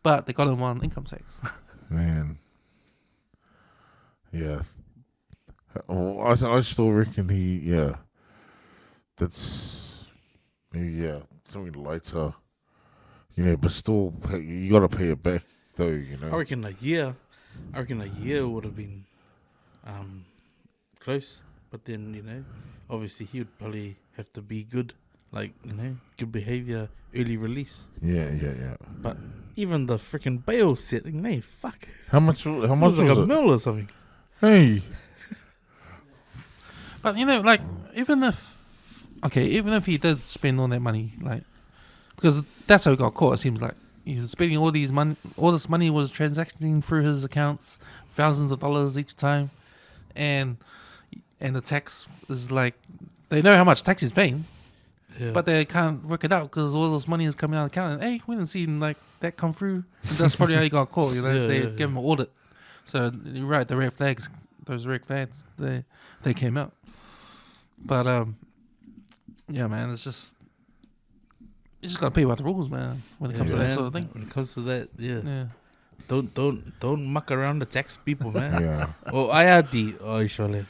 but they got him on income tax. Man. Yeah. I still reckon that's maybe something lighter, you know, but still you gotta pay it back though, you know. I reckon a year would have been close, but then, you know, obviously he would probably have to be good, like, you know, good behavior, early release. Yeah. But even the freaking bail set, hey, fuck, How much it was was like it? a mil or something. Hey. But you know, like even if he did spend all that money, like because that's how he got caught. It seems like he was spending all this money was transacting through his accounts, thousands of dollars each time, and the tax is like they know how much tax he's paying, but they can't work it out because all this money is coming out of the account. And hey, we didn't see like that come through. And that's probably how he got caught. You know, they gave him an audit. So you're right, those red flags, they came out. But yeah, man, you just gotta pay by the rules, man. When it comes to that sort of thing. When it comes to that, Yeah. Don't muck around the tax people, man. Yeah. Surely.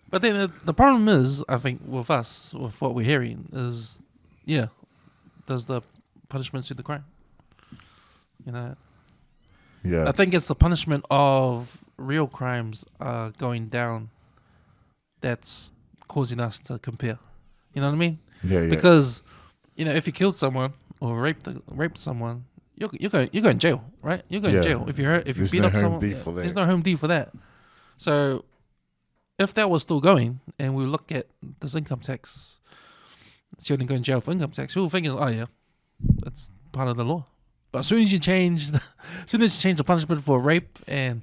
But then the problem is, I think, with us, with what we're hearing, is does the punishment suit the crime? You know. Yeah. I think it's the punishment of real crimes going down that's causing us to compare. You know what I mean? Yeah. Because you know, if you killed someone or raped someone, you're going in jail, right? You're going in jail if you There's beat no up home someone. D for that. There's no home D for that. So if that was still going, and we look at this income tax, so you're only going to jail for income tax, you'll think is, oh yeah, that's part of the law. But as soon as you change the punishment for rape and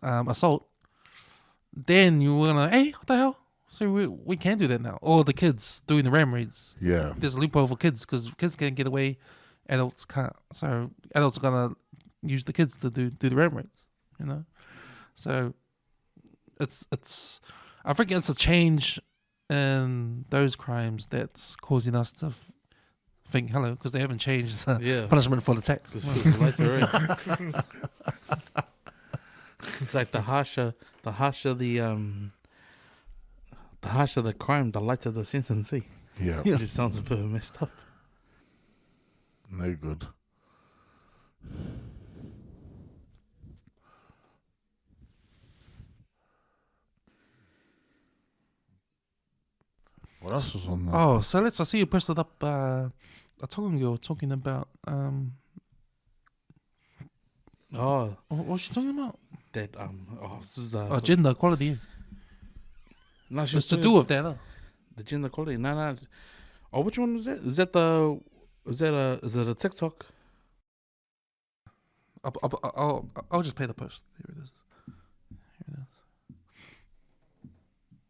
assault, then you wanna, hey, what the hell? So we can't do that now. Or the kids doing the ram raids. Yeah. There's a loophole for kids because kids can get away, adults can't. So adults are gonna use the kids to do the ram raids. You know, so it's I think it's a change in those crimes that's causing us to think hello, because they haven't changed the punishment for the tax. It's like the harsher the crime, the lighter the sentence. Eh? Yeah. It just sounds a bit messed up. No good. What else was on there? Oh, so I see you posted up a Tongan girl talking about what was she talking about? That this is Gender equality. no, It's to do with that. the gender equality. No. Oh, which one was that? Is it a TikTok? I'll just play the post. Here it is.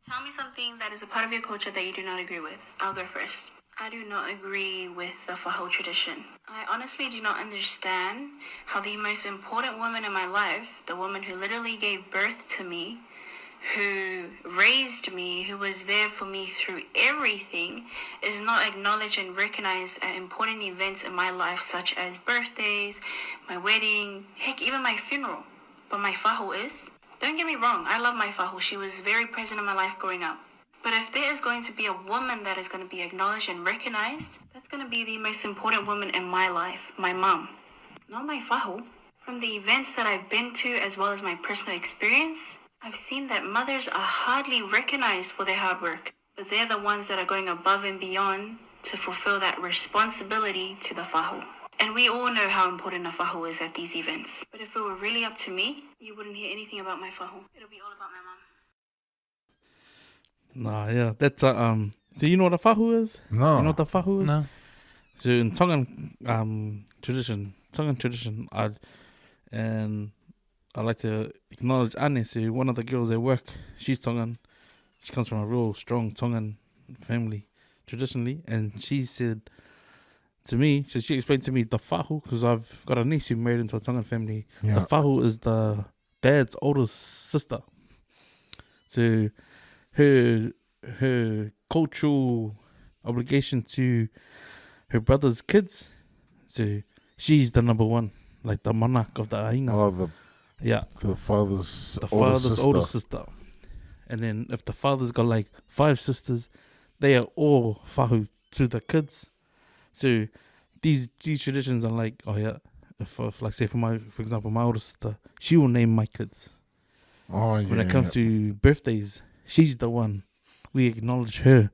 Tell me something that is a part of your culture that you do not agree with. I'll go first. I do not agree with the Fahu tradition. I honestly do not understand how the most important woman in my life, the woman who literally gave birth to me, who raised me, who was there for me through everything, is not acknowledged and recognized at important events in my life, such as birthdays, my wedding, heck, even my funeral. But my Fahu is. Don't get me wrong, I love my Fahu. She was very present in my life growing up. But if there is going to be a woman that is going to be acknowledged and recognized, that's going to be the most important woman in my life, my mom. Not my Fahu. From the events that I've been to, as well as my personal experience, I've seen that mothers are hardly recognized for their hard work. But they're the ones that are going above and beyond to fulfill that responsibility to the Fahu. And we all know how important a Fahu is at these events. But if it were really up to me, you wouldn't hear anything about my Fahu. It'll be all about my mom. Nah, yeah, that's so you know what a Fahu is? No. You know what the Fahu is? No. So in Tongan tradition, and I'd like to acknowledge Anne, so one of the girls at work. She's Tongan. She comes from a real strong Tongan family traditionally, and she said to me, so she explained to me the Fahu, because I've got a niece who married into a Tongan family. Yeah. The Fahu is the dad's oldest sister. So her cultural obligation to her brother's kids, so she's the number one, like the monarch of the ainga. Oh, The father's older sister. And then if the father's got like 5 sisters, they are all Fahu to the kids. So these traditions are like, oh yeah, if like say for example my older sister, she will name my kids. Oh yeah. When it comes to birthdays, she's the one. We acknowledge her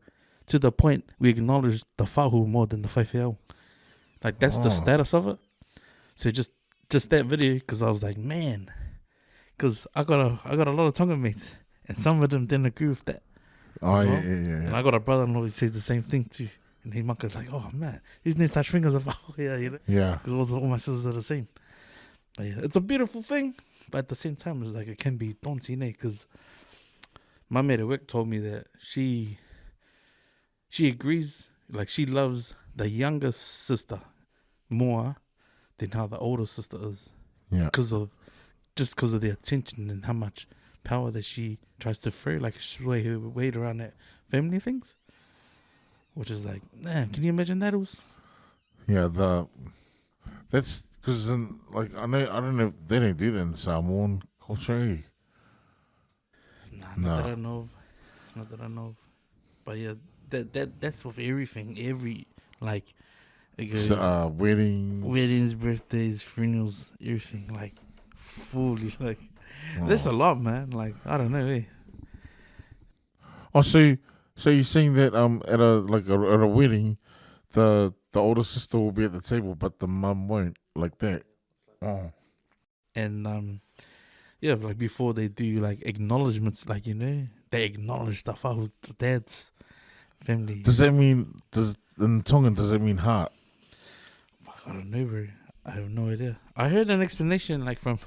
to the point we acknowledge the Fahu more than the Whaiwhiao. Like that's the status of it. So just that video, because I was like, man, because I got a lot of Tongan mates, and some of them didn't agree with that. Oh yeah. And I got a brother-in-law who says the same thing too. And he mucker's like, oh man, his name's such fingers of yeah, you know? Yeah. Because all my sisters are the same. But yeah, it's a beautiful thing, but at the same time, it's like it can be daunting, because my mate at work told me that she agrees, like she loves the younger sister more than how the older sister is. Yeah. Because of the attention and how much power that she tries to throw, like sway her weight around that family things. Which is like, man, can you imagine that? Yeah, that's because like I don't know if they don't do that in Samoan culture. Eh? Not that I know of. But yeah, that's with everything. Every like, it goes, weddings, birthdays, funerals, everything. Like fully, like that's a lot, man. Like I don't know. Eh? Oh, so you're saying that at a wedding, the older sister will be at the table, but the mum won't, like that. Oh. And yeah, like before they do like acknowledgements, like they acknowledge the Fahu, the dad's family. Does that mean in Tongan? Does that mean heart? I don't know, bro. I have no idea. I heard an explanation like from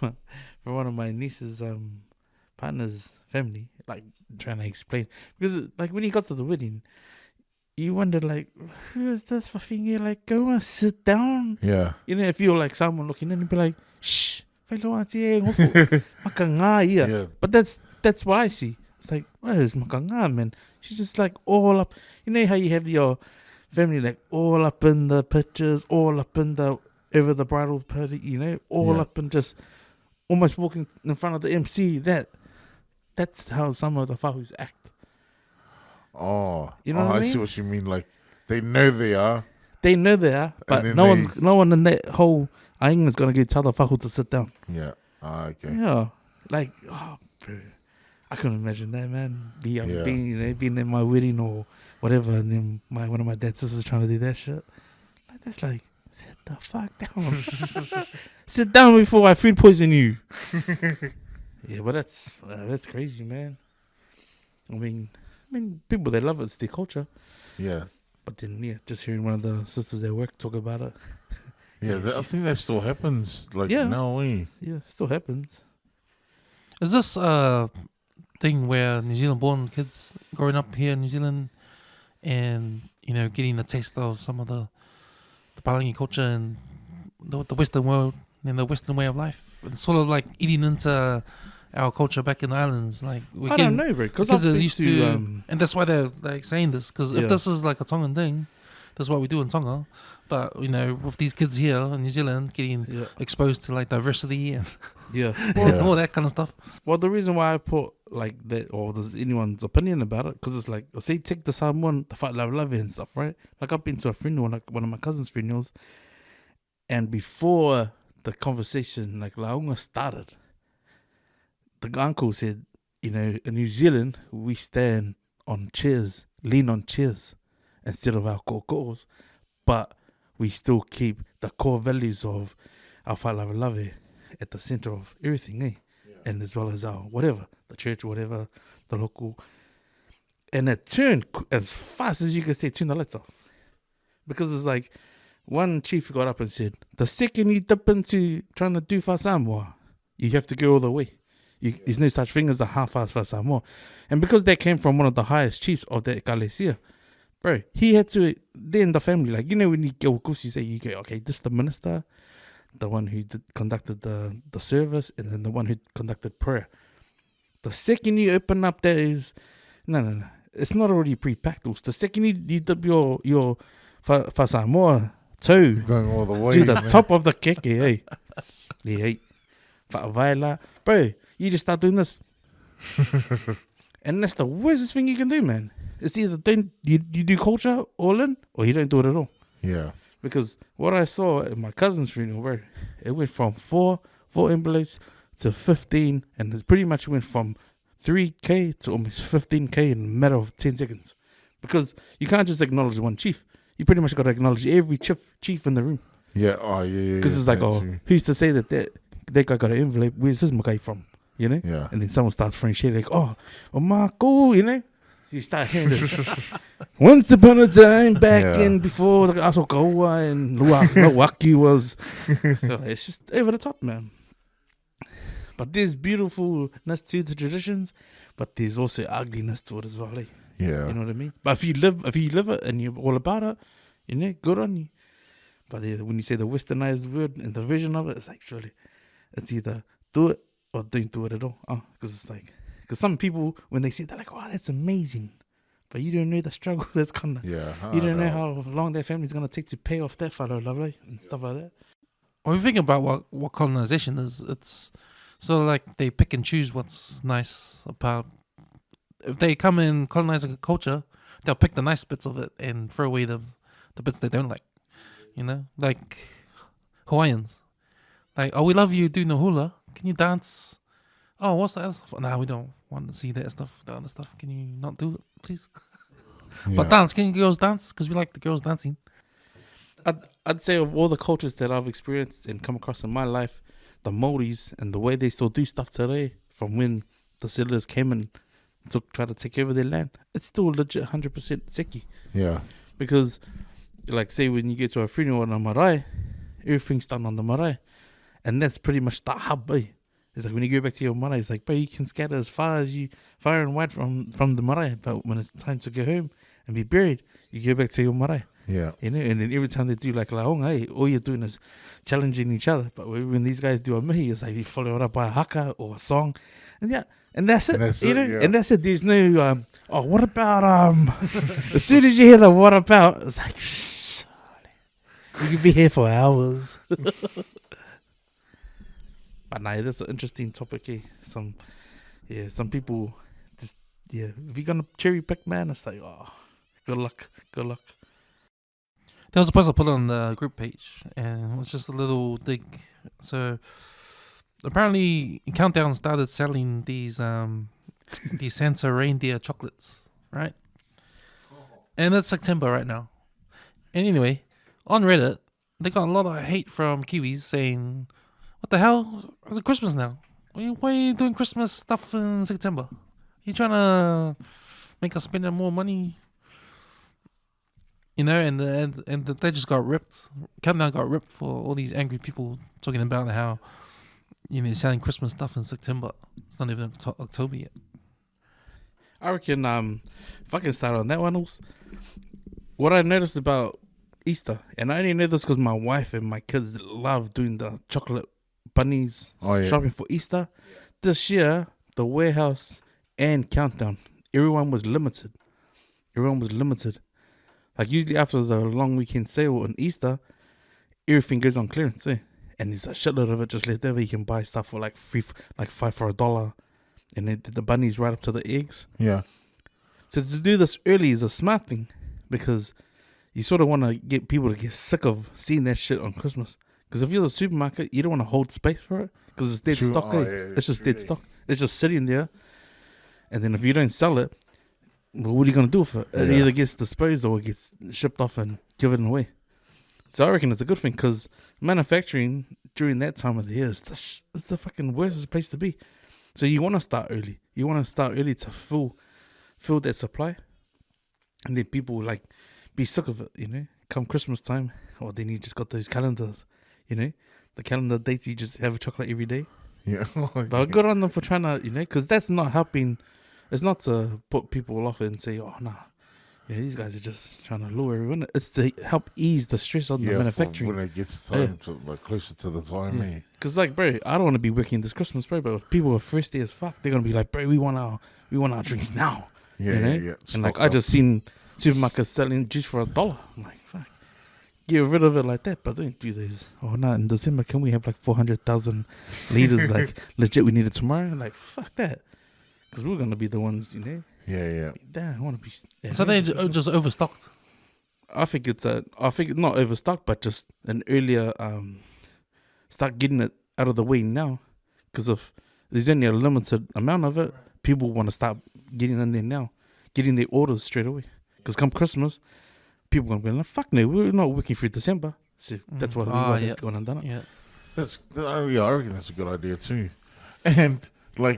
one of my niece's partner's family, like trying to explain, because like when he got to the wedding, you wonder like, who is this for thingy? Like, go and sit down. Yeah. If you're like someone looking in and be like, shh, yeah. But that's why I see. It's like, where is makanga, man? She's just like all up. You know how you have your family like all up in the pictures, all up in the over the bridal party, all up and just almost walking in front of the MC. That's how some of the Fahus act. Oh, you know what I mean? See what you mean. Like they know they are. They know they are, but no one in that whole ainga is gonna go tell the Fahu to sit down. Yeah. Okay. Yeah. Like, oh, bro, I couldn't imagine that, man. Being in my wedding or whatever, and then one of my dad's sisters trying to do that shit. Like that's like, sit the fuck down. Sit down before I food poison you. Yeah, but that's crazy, man. I mean, people, they love it. It's their culture. Yeah. But then, just hearing one of the sisters at work talk about it. Yeah, I think that still happens. Like, no way. Yeah, it still happens. Is this a thing where New Zealand-born kids growing up here in New Zealand and, getting the taste of some of the Palangi culture and the Western world and the Western way of life? It's sort of like eating into our culture back in the islands. Like I don't know, bro. Because kids are used to, and that's why they're like saying this. Because if this is like a Tongan thing, that's what we do in Tonga. But with these kids here in New Zealand getting exposed to like diversity and all that kind of stuff. Well, the reason why I put like that, or there's anyone's opinion about it, because it's like, say, take the Samoan, the fight love and stuff, right? Like I've been to a funeral, like one of my cousin's funerals, and before the conversation, like Launga started, the uncle said, in New Zealand, we stand on chairs, lean on chairs instead of our kokos, but we still keep the core values of our whalawe at the center of everything, eh? Yeah. And as well as our whatever, the church, whatever, the local. And it turned as fast as you can say, turn the lights off. Because it's like, one chief got up and said, the second you dip into trying to do for Samoa, You have to go all the way. There's no such thing as a half-ass for Samoa. And because that came from one of the highest chiefs of that Kalesia, bro, he had to, then the family, like, you know, when you go, you say, you go, okay, this is the minister, the one who conducted the service, and then the one who conducted prayer. The second you open up that is, no. It's not already pre-packed. The second you dip your Samoa toe Going all the way to the top of the keke, hey. Bro, you just start doing this. And that's the worst thing you can do, man. It's either you do culture all in, or you don't do it at all. Yeah. Because what I saw at my cousin's funeral, bro, it went from four envelopes to 15, and it pretty much went from 3K to almost 15K in a matter of 10 seconds. Because you can't just acknowledge one chief. You pretty much got to acknowledge every chief in the room. Yeah. Oh, yeah. Because it's like, who's to say that guy got an envelope? Where's this guy from? You know? Yeah. And then someone starts throwing shit like, oh, Marco, you know? You start hearing this. Once upon a time back in before the Asokawa and Luwaki was. So it's just over the top, man. But there's beautifulness to the traditions, but there's also ugliness to it as well. Yeah. You know what I mean? But if you live it and you're all about it, you know, good on you. But when you say the westernized word and the vision of it, it's actually, it's either do it or don't do it at all. Because it's like, because some people, when they see it, they're like, wow, that's amazing. But you don't know the struggle that's gonna, you don't know how long their family's gonna take to pay off that fellow, lovely, and stuff like that. When you think about what colonization is, it's sort of like they pick and choose what's nice about. If they come and colonize a culture, they'll pick the nice bits of it and throw away the bits they don't like. You know, like Hawaiians. Like, oh, we love you doing the hula. Can you dance? Oh, what's that other stuff? Nah, we don't want to see that stuff, the other stuff. Can you not do it, please? But dance, can you girls dance? Because we like the girls dancing. I'd say of all the cultures that I've experienced and come across in my life, the Māoris and the way they still do stuff today, from when the settlers came and try to take over their land, it's still legit 100% seki. Yeah. Because, like, say when you get to a funeral on a marae, everything's done on the marae, and that's pretty much the hub. It's like when you go back to your marae, it's like, bro, you can scatter as far and wide from the marae, but when it's time to go home and be buried, you go back to your marae. Yeah. You know, and then every time they do like laonga, all you're doing is challenging each other. But when these guys do a mihi, it's like you follow it up by a haka or a song, and that's it. And that's it. There's no what about as soon as you hear the what about, it's like you can be here for hours. But nah, that's an interesting topic. Some people just if you're gonna cherry pick, man, it's like good luck. They were supposed to put it on the group page, and it was just a little dig. So apparently, Countdown started selling these Santa reindeer chocolates, right? And it's September right now. And anyway, on Reddit, they got a lot of hate from Kiwis saying, "What the hell? It's Christmas now. Why are you doing Christmas stuff in September? You trying to make us spend more money?" You know, and they just got ripped. Countdown got ripped for all these angry people talking about how, you know, selling Christmas stuff in September. It's not even October yet. I reckon if I can start on that one, what I noticed about Easter, and I only know this because my wife and my kids love doing the chocolate bunnies shopping for Easter. This year, the warehouse and Countdown, everyone was limited. Like usually after the long weekend sale on Easter, everything goes on clearance, and there's a shitload of it just left over. You can buy stuff for like $5 for $1, and then the bunnies right up to the eggs. Yeah. So to do this early is a smart thing, because you sort of want to get people to get sick of seeing that shit on Christmas. Because if you're the supermarket, you don't want to hold space for it, because it's dead stock. It's just dead stock. It's just sitting there, and then if you don't sell it, well, what are you going to do with it? It either gets disposed or it gets shipped off and given away. So I reckon it's a good thing, because manufacturing during that time of the year is the fucking worst place to be. So you want to start early. You want to start early to fill that supply. And then people like be sick of it, you know. Come Christmas time, or then you just got those calendars, you know. The calendar dates, you just have a chocolate every day. Yeah. But good on them for trying to, because that's not helping. It's not to put people off and say, oh, nah. Yeah, these guys are just trying to lure everyone. It's to help ease the stress on the manufacturing. When it gets time to, closer to the time, Because, bro, I don't want to be working this Christmas, bro. But if people are thirsty as fuck, they're gonna be like, bro, we want our drinks now. Yeah. And Stock I up. just seen supermarkets selling juice for $1. I'm like, fuck, get rid of it like that. But don't do this. Oh no, in December, can we have 400,000 liters? Legit, we need it tomorrow. Like, fuck that. Because we're gonna be the ones, Yeah. Damn, I want to be. Yeah, So they just overstocked. I think it's not overstocked, but just an earlier start getting it out of the way now, because if there's only a limited amount of it, people want to start getting in there now, getting their orders straight away. Because come Christmas, people gonna be like, "Fuck no, we're not working through December." So that's why they've gone and done it. Yeah. I reckon that's a good idea too. And to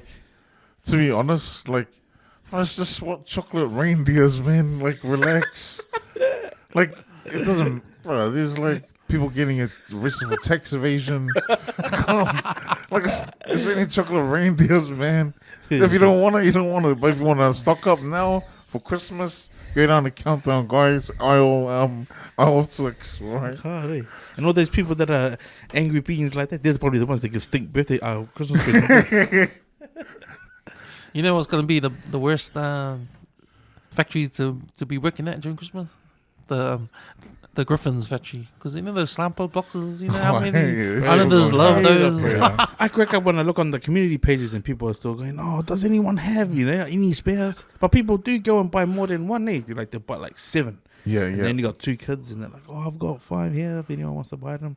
be honest, let's just what chocolate reindeers, man. Relax. It doesn't, bro. There's people getting arrested for tax evasion. It's only chocolate reindeers, man. If you don't want it, you don't want it. But if you want to stock up now for Christmas, go down the countdown, guys. Aisle 6, right? God, eh. And all those people that are angry beings like that, they're probably the ones that give stink birthday Christmas presents. You know what's going to be the worst factory to be working at during Christmas? The Griffin's factory. Because those slampo boxes, how many Islanders love those. I crack up when I look on the community pages and people are still going, oh, does anyone have, any spares? But people do go and buy more than one, eh? They buy 7. Yeah. And then you got 2 kids and they're like, oh, I've got 5 here if anyone wants to buy them.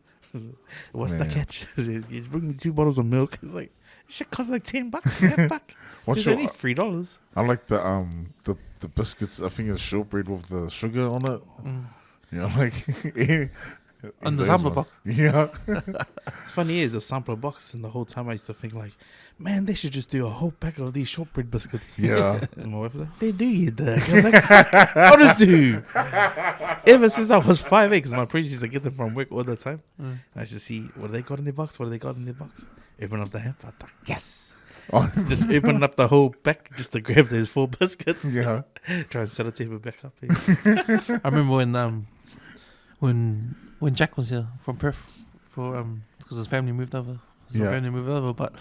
What's the catch? You bring me 2 bottles of milk. It's like, shit costs $10. Yeah, fuck. It's only $3. I like the biscuits. I think it's shortbread with the sugar on it. And the sampler box. Yeah. It's funny, the sampler box, and the whole time I used to think man, they should just do a whole pack of these shortbread biscuits. Yeah. And my wife was like, they do, you dick. I was like, honest do. Ever since I was 5'8", because my parents used to get them from work all the time. I used to see, what they got in their box? Open up the hamper. I thought, yes. Just open up the whole pack just to grab those 4 biscuits. Yeah. Try and sellotape it back up. I remember when Jack was here from Perth because his family moved over. But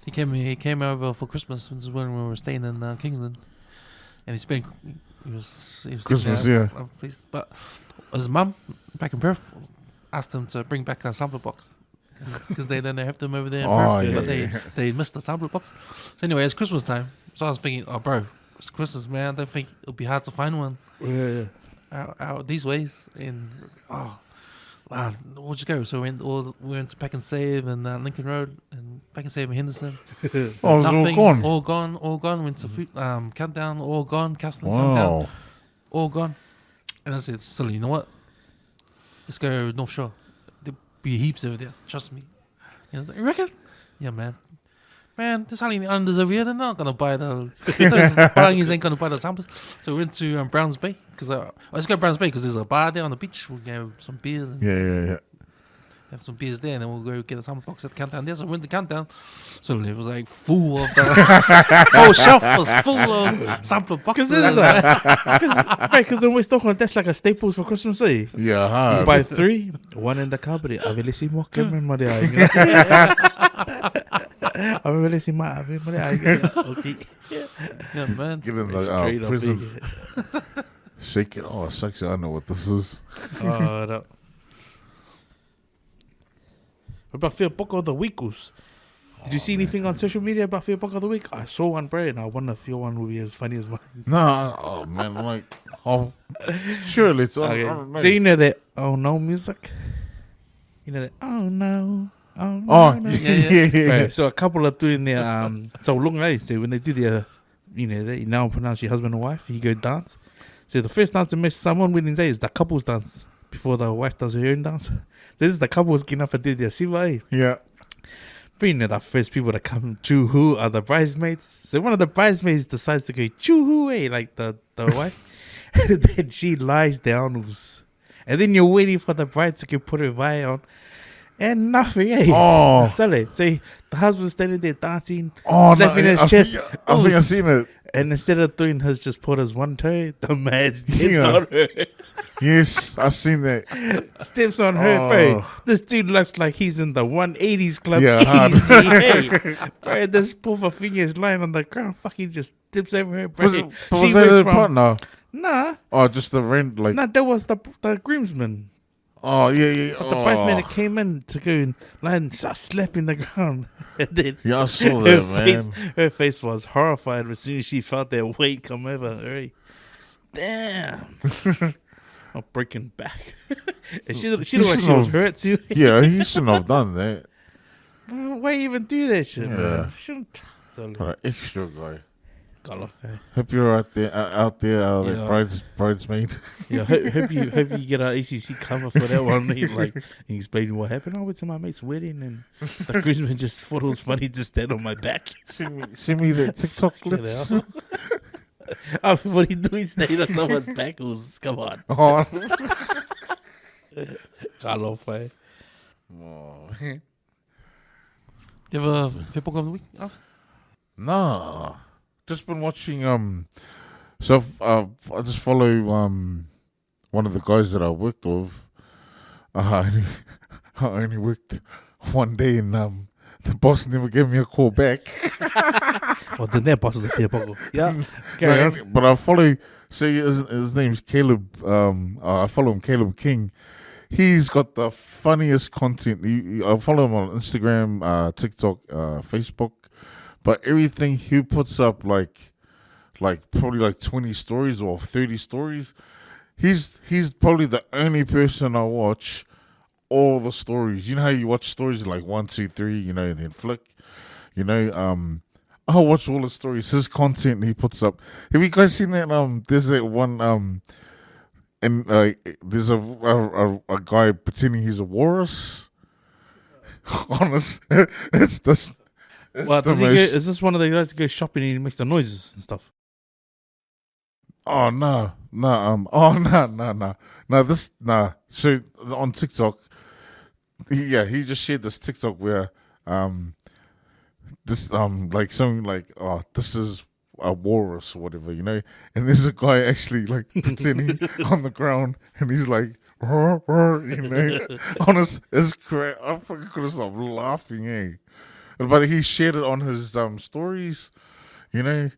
he came over for Christmas. This is when we were staying in Kingston, and he was Christmas, there, but his mum back in Perth asked him to bring back a sampler box because they have them over there in Perth, but they missed the sampler box. So anyway, it's Christmas time, so I was thinking, oh bro, it's Christmas, man. I don't think it'll be hard to find one. Out these ways, and we'll just go. So we went to Pack and Save and Lincoln Road and Pack and Save in Henderson. Nothing, all gone. Went to food, Countdown, all gone. Castle Countdown, all gone. And I said, so you know what? Let's go North Shore. There'll be heaps over there. Trust me. He was like, you reckon? Yeah, man. Man, there's hardly any Islanders over here. They're not gonna buy the. Parangi's ain't gonna buy the samples. So we went to Browns Bay because let's go to Browns Bay because there's a bar there on the beach. We'll have some beers. And have some beers there, and then we'll go get a sample box at the Countdown there. So we went to Countdown. So it was full of the whole shelf was full of sample boxes. Because in West Auckland, that's like a staples for Christmas, eh? Yeah. You buy 3, 1 in the cupboard. Avelissimo, okay. Yeah, man. Get in the prison. Shake it. Oh, sexy. I know what this is. No. What about Fair Book of the Week? Did you see anything on social media about Fair Book of the Week? I saw one, bro, and I wonder if your one will be as funny as mine. No, oh man, surely it's okay. So you know that oh no music? You know that oh no. No. Yeah. Right, so a couple are doing their so long days. So when they do their, they now pronounce your husband and wife, you go dance. So the first dance that makes someone winning day is the couples dance before the wife does her own dance. This is the couples getting up and do their siva. Yeah. But the first people that come choo-hoo are the bridesmaids. So one of the bridesmaids decides to go choo-hoo, like the wife. Then she lies down. And then you're waiting for the bride to put her veil on. and nothing, eh? Oh. Sally, say the husband's standing there dancing, Oh, slapping his I chest. think I've seen it. And instead of doing his just put his one toe, the man steps Yeah. on her. Yes, I've seen that. Steps on her, bro. Oh. This dude looks like he's in the 180s club. Yeah, hard. Easy, hey. Bro, this poor finger is lying on the ground. Fucking just tips over her, bro. Was that the partner? Nah, Oh, just the rent, like. nah, that was the groomsman. Oh, yeah. But the bridesmaid that came in to go and like, start slapping the ground. And then Yeah, I saw that, man. her face was horrified as soon as she felt that weight come over her. Right? Damn. I'm breaking back. And she looked like she was hurt too. Yeah, he shouldn't have done that. Why even do that shit, Yeah. man? Shouldn't. So, What an extra guy. got off there. Hope you're out there, Yeah. that bridesmaid. Yeah, hope you get our ACC cover for that one. Mate. Like, he explained what happened. I went to my mate's wedding and the groomsman just thought it was funny to stand on my back. Send me the TikTok clips. What are you doing staying on someone's back? Come on. Oh. Got off, eh? You have a football of the week? Oh. Nah. Just been watching so I just follow one of the guys that I worked with. I only worked one day and the boss never gave me a call back. Well, then their boss is a fair poco. Yeah. Carry on. But I follow, see, his name's Caleb. I follow him, Caleb King. He's got the funniest content. I follow him on Instagram, TikTok, Facebook. But everything he puts up, like probably like 20 stories or 30 stories. He's probably the only person I watch all the stories. You know how you watch stories like 1, 2, 3, and then flick. I'll watch all the stories. His content he puts up. Have you guys seen that? There's that one. And there's a guy pretending he's a walrus. Honest, it's this. Well, is this one of the guys that goes shopping and he makes the noises and stuff? Oh no. So on TikTok, he just shared this TikTok where this like something like this is a walrus or whatever, and there's a guy actually like pretending on the ground and he's like honest, it's great. I fucking couldn't stop laughing, but he shared it on his stories, Yeah,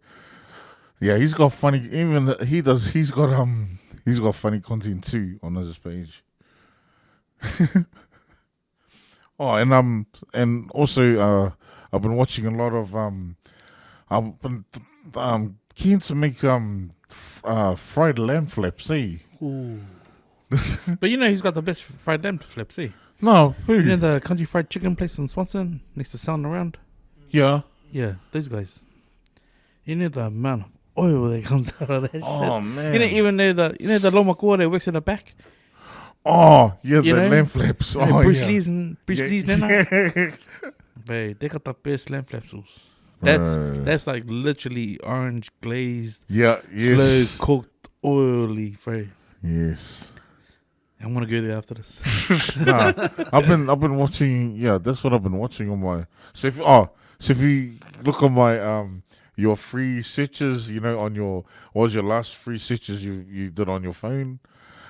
he's got funny. He's got funny content too on his page. And also I've been watching a lot of I've been keen to make fried lamb flaps. Ooh. But he's got the best fried lamb flaps, No, who? The country fried chicken place in Swanson next to Sound Around? Yeah. Yeah, those guys. The amount of oil that comes out of that shit. Oh man. Even the Lomakua that works in the back. Oh yeah, the lamb flaps. Oh Bruce yeah. Lee's Babe, they got the best lamb flaps. That's like literally orange glazed, Yeah. Yes. slow cooked, oily. Bro, Yes. I'm gonna go there after this. Nah, I've been watching. Yeah, that's what I've been watching on my. So if you look on my your free searches, on your what was your last free searches you did on your phone?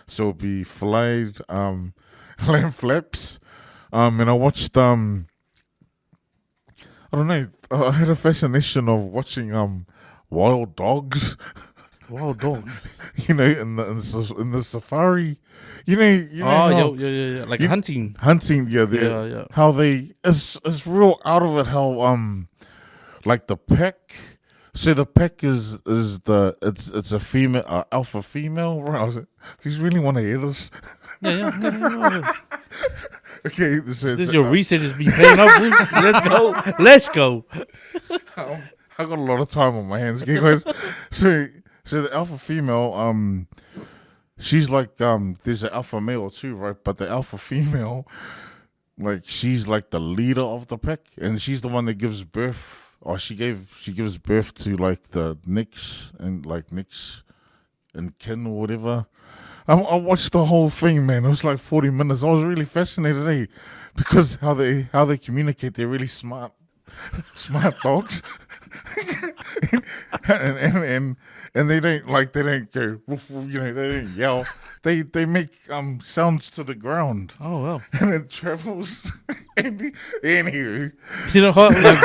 So it'll be filleted lamb flaps, and I watched I don't know. I had a fascination of watching wild dogs. Wild dogs. In the safari. Yeah. Like hunting. Hunting, Yeah. How it's real out of it. How like the pack. So the pack is it's a female, alpha female. Right? Do you really want to hear this? Yeah. Okay, This is your research has been paying off. Let's go. I got a lot of time on my hands, okay, guys. So the alpha female, she's like there's an alpha male too, right? But the alpha female, like she's like the leader of the pack, and she's the one that gives birth. Or she gives birth to like the Nicks and kin or whatever. I watched the whole thing, man. It was like 40 minutes. I was really fascinated, because how they communicate. They're really smart dogs, and they don't go, woof, woof, they don't yell. They make sounds to the ground, Oh well. and it travels. Anywho, You know what? Like,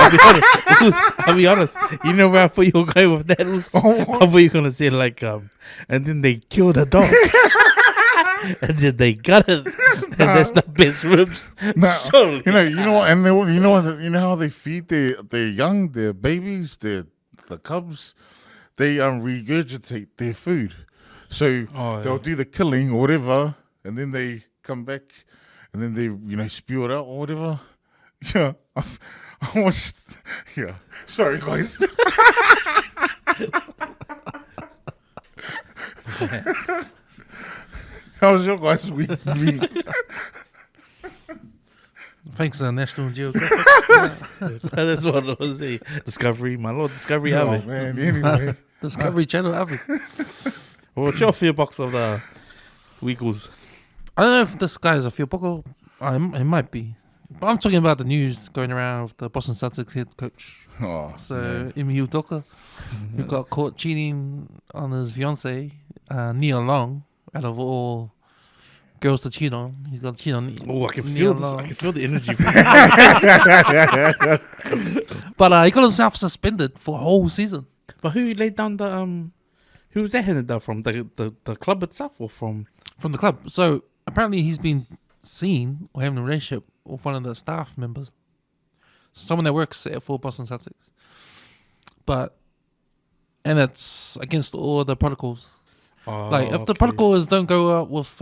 I'll be honest. You know where I thought you were going with that? I thought you were gonna say like and then they kill the dog. And then they got it, and that's the best ribs. nah, Surely. you know what, and you know how they feed their young, their babies, the cubs. They regurgitate their food, so they'll do the killing or whatever, and then they come back, and then they spew it out or whatever. Yeah, I watched. Yeah, sorry guys. How was your guys' week? Thanks, National Geographic. That's what I was saying. Discovery, my lord, Discovery. Oh Have it. man, anyway. Discovery Channel, have it. What's your fear box of the weekles? I don't know if this guy is a field poker. It might be. But I'm talking about the news going around with the Boston Celtics head coach. Oh, So, Ime Udoka, who got caught cheating on his fiancée, Nia Long, out of all girls to cheat on. He got cheated on. Oh, I can Nia feel this. Long. I can feel the energy. But he got himself suspended for a whole season. But who laid down the Who was that handed down from? The club itself or from? From the club. So, apparently he's been seen or having a relationship with one of the staff members. So someone that works for Boston Celtics. And it's against all the protocols. Like, if the protocol is don't go out with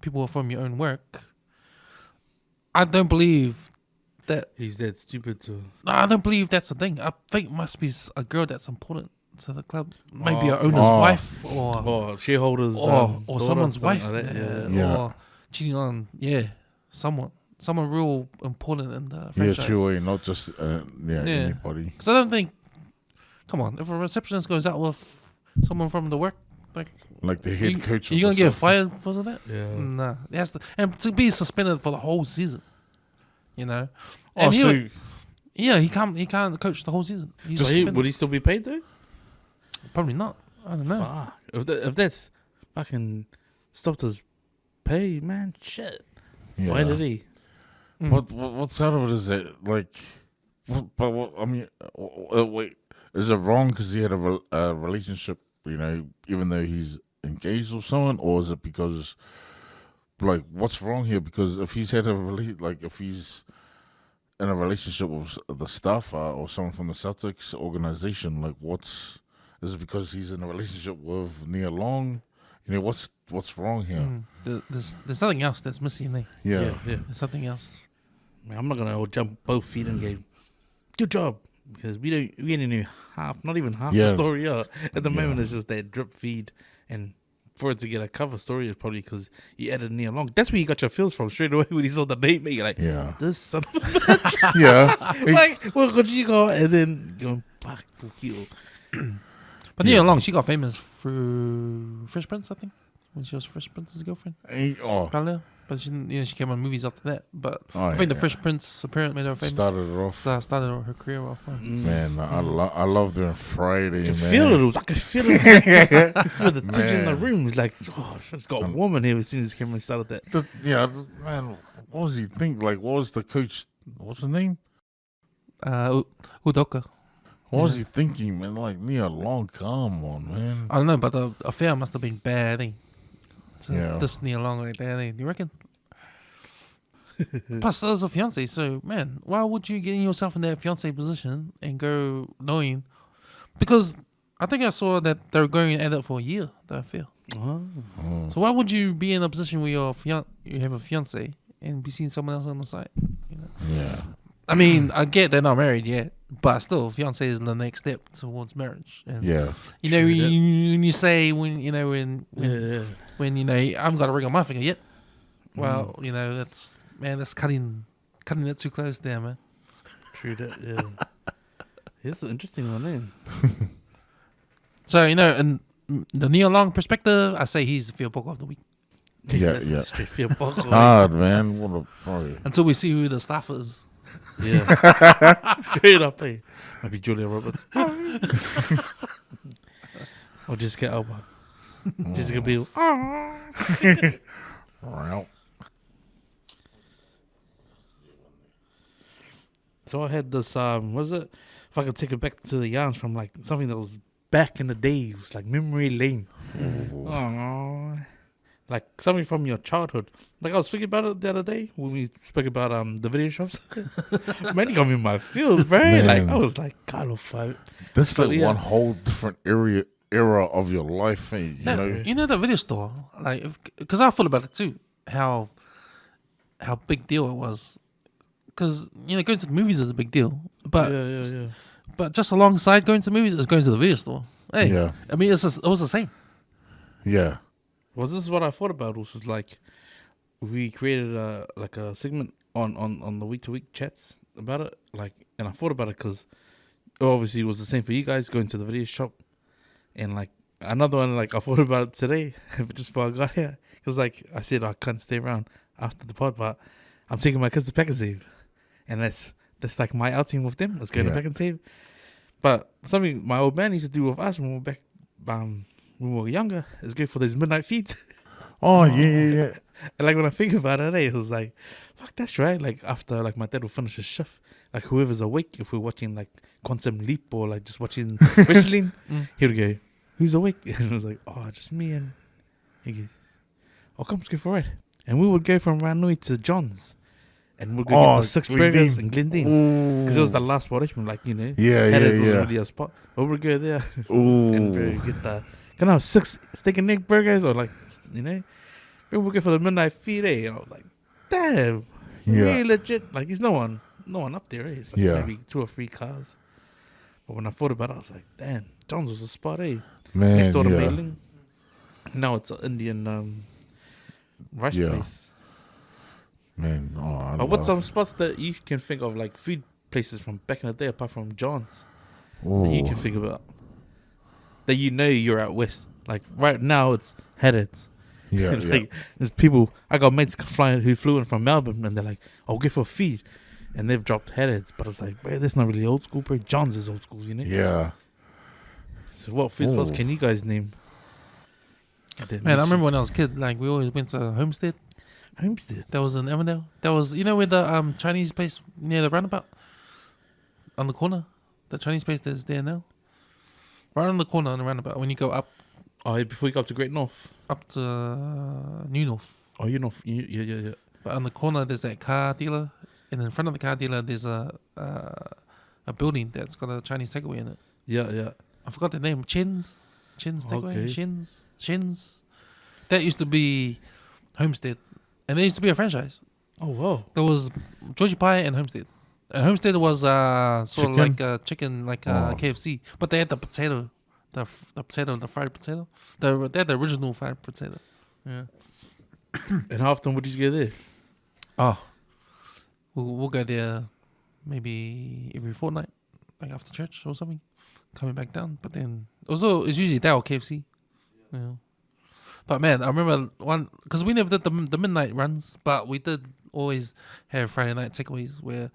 people from your own work, I don't believe that. He's that stupid to. No, I don't believe that's a thing. I think it must be a girl that's important to the club. Maybe an owner's wife or shareholders or daughter, someone's something wife. like that, Yeah. Or cheating on, someone real important in the yeah, franchise. true, not just anybody. Because I don't think, come on, if a receptionist goes out with someone from the work, Like the head coach. you gonna get fired for that? Yeah. Nah, it has to, and to be suspended for the whole season, And so he can't coach the whole season. He's suspended. Would he still be paid though? Probably not. I don't know. Fuck. If that's fucking stopped his pay, man, shit. yeah. Why did he? What's out of it is that like, I mean, wait, is it wrong because he had a relationship? Even though he's engaged with someone, or is it because, like, what's wrong here? Because if he's had if he's in a relationship with the staffer or someone from the Celtics organization, like, is it because he's in a relationship with Nia Long? What's wrong here? There's something else that's missing there. Yeah. There's something else. Man, I'm not gonna jump both feet and go, good job, because we only knew half, not even half the story. At the moment, it's just that drip feed, and for it to get a cover story is probably because you added Nia Long. That's where you got your feels from straight away when he saw the name. You're like, this son of a bitch. Yeah. Like, what could you go? And then going, fuck, kill. But Nia Long, she got famous through Fresh Prince, I think, when she was Fresh Prince's girlfriend. Parallel. But she came on movies after that. But I think the Fresh Prince appearance made her famous. Started it off. Started her career off. Man, I loved her on Friday. I could man. feel it. I could feel it. I could feel the tension in the room. It's like, it's got a woman here as soon as Cameron started that. Man, what was he think? Like, what was the coach? What's his name? Udoka. What was he thinking, man? Like, Nia Long, come on, man. I don't know, but the affair must have been bad, Yeah. This Nia Long like that, you reckon? Plus, there's a fiance, so man, why would you get yourself in that fiance position and go knowing? Because I think I saw that they're going at it for a year. That affair. So why would you be in a position where you have a fiance and be seeing someone else on the side? Yeah. I mean, I get they're not married yet, but still, fiance is the next step towards marriage. And when you say when I haven't got a ring on my finger yet. Well, that's cutting it too close there, man. True that, yeah. It's an interesting one, eh? So, and the Neil Long perspective, I say he's the field poker of the week. Yeah. Straight field poker. Hard, man. What a probably. Until we see who the staff is. Yeah. Straight up, hey. Maybe Julia Roberts. Or just get Alba. Just gonna be. Well, So I had this. Was it? If I could take it back to the yarns from like something that was back in the days, like memory lane. Oh, like something from your childhood. Like I was thinking about it the other day when we spoke about the video shops. Man, you got me in my feels, bro. Man. Like I was like, God of fight. that's So, like yeah. one whole different era of your life, eh? You know the video store, like, because I thought about it too, how big deal it was, because going to the movies is a big deal, but Yeah. but just alongside going to the movies is going to the video store. Hey, Yeah. I mean it was the same. Yeah. Well, this is what I thought about. Was like we created a segment on the week to week chats about it. Like, and I thought about it because obviously it was the same for you guys going to the video shop, and like another one. Like I thought about it today, just before I got here. It was like I said I can't stay around after the pod, but I'm taking my kids to Pack and Save, and that's like my outing with them. Let's go to Yeah. Pack and Save. But something my old man used to do with us when we were back, when we were younger, is go for those midnight feeds. Oh, yeah. And like when I think about it, it was like, fuck, that's right. Like after like my dad will finish his shift, like whoever's awake, if we're watching like Quantum Leap or like just watching wrestling, he would go, "Who's awake?" And I was like, "Oh, just me." And he goes, "Oh, come, let's go for it." And we would go from Ranui to John's, and we'd go get the 6 burgers in Glendine because it was the last spot open. Like Yeah, Headers was yeah. really a spot, but we'd go there Ooh. and get the. Can I have 6 steak and egg burgers or like Maybe we'll go for the midnight feed, eh? And I was like, damn, Yeah. really legit. Like, there's no one up there, eh? It's like Yeah. maybe 2 or 3 cars. But when I thought about it, I was like, damn, John's was a spot, eh? Man, Next door to yeah. Mei Ling. Now it's an Indian rice Yeah. place. Man, But what's some spots that you can think of, like food places from back in the day, apart from John's, that you can think about? That you're out west. Like, right now, it's Headheads. Yeah, Like, there's people, I got mates who flew in from Melbourne, and they're like, I'll go for a feed. And they've dropped Headheads. But it's like, bro, that's not really old school, bro. John's is old school, Yeah. So what food spots Ooh. can you guys name? Man, I remember when I was a kid, like we always went to Homestead. Homestead. That was in Evandale. That was where the Chinese place near the roundabout on the corner. The Chinese place that's there now. Right on the corner on the roundabout when you go up Oh, yeah, before you go up to Great North. to New North. Oh, yeah. But on the corner there's that car dealer, and in front of the car dealer there's a building that's got a Chinese takeaway in it. Yeah. I forgot the name. Chin's takeaway. Okay. Shins. That used to be Homestead, and there used to be a franchise. Oh, wow. There was Georgie Pie and Homestead. And Homestead was sort of like a chicken, like KFC, but they had the potato, the fried potato. They had the original fried potato. Yeah. And how often would you go there? Oh, we'll go there maybe every fortnight, like after church or something, coming back down. But then it's usually that or KFC. Yeah. But man, I remember one because we never did the midnight runs, but we did always have Friday night takeaways where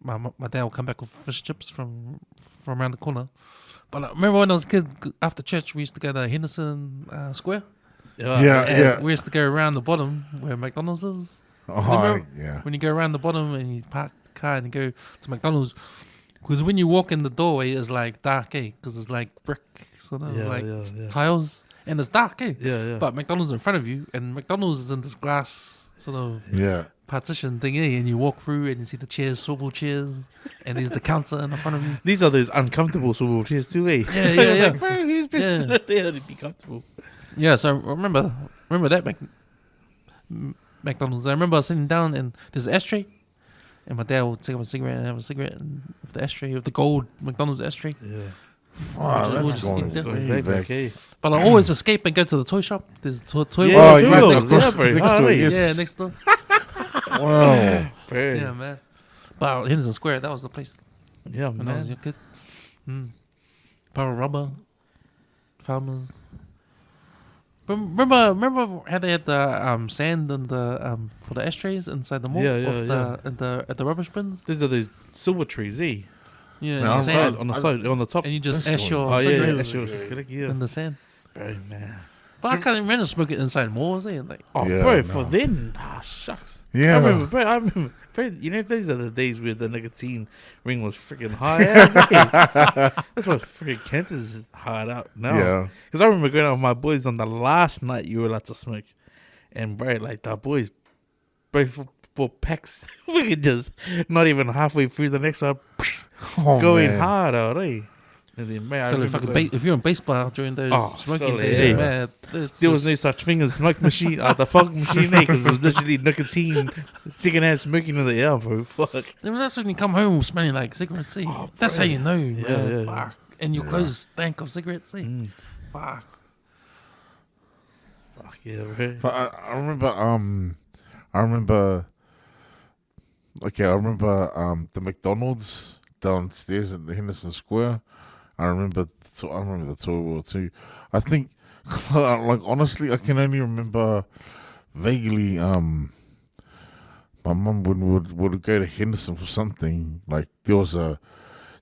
my dad would come back with fish chips from around the corner. But I remember when I was a kid, after church, we used to go to Henderson Square. Yeah. We used to go around the bottom where McDonald's is. Oh, Remember yeah. when you go around the bottom and you park the car and you go to McDonald's, because when you walk in the doorway, it's like dark, eh? Because it's like brick, sort of Yeah. tiles, and it's dark, eh? Yeah. But McDonald's in front of you, and McDonald's is in this glass sort of Yeah. partition thing, eh? And you walk through and you see the chairs, swivel chairs, and there's the counter in the front of you. These are those uncomfortable swivel chairs too, eh? Yeah. Like, bro, who's been Yeah. there to be comfortable? Yeah, so I remember that McDonald's. I remember sitting down and there's an ashtray, and my dad would take up a cigarette and have a cigarette and with the ashtray, with the gold McDonald's ashtray. Yeah. Wow, We'll that's just going eat that. way back. eh? But I always escape and go to the toy shop. There's a toy Yeah, world toy right world. next door. Yeah, bro. Next to it, yes. Yeah, next door. Wow. Bro. Yeah, man. But Henderson Square, that was the place Yeah, when I was a man. kid. Power Rubber, Farmers. Remember how they had the sand and the for the ashtrays inside the mall? At the rubbish bins. These are those silver trees, eh? Yeah, Man, in the sand. on the top. And you just That's ash cool. your Oh yeah, cigarettes that's yours. Correct, yeah. in the sand. Bro, man. But I can't imagine smoking inside malls, eh? Like, Oh, Yeah, bro, no. for then, shucks. Yeah. I remember, bro, you know, these are the days where the nicotine ring was freaking high as, eh? That's what freaking cancer's is hard out now. Yeah. Because I remember going out with my boys on the last night you were allowed to smoke. And, bro, like, the boys, bro, for packs, we could just, not even halfway through the next one, going man. hard out, eh? And then, man, I so remember fucking going- if you're in baseball during those smoking surely, days, yeah. man, it's there was just- no such thing as smoke machine, the fog machine, because it was literally nicotine, secondhand smoking in the air, bro. Fuck. I mean, that's when you come home smelling like cigarettes. Eh? That's how you know, man. yeah. Fuck. And your clothes stank of cigarettes. Eh? Mm. Fuck. Fuck yeah, bro. But I remember. Okay, I remember the McDonald's downstairs in the Henderson Square. I remember the toilet too. I think, like honestly, I can only remember vaguely. My mum would go to Henderson for something. Like there was a.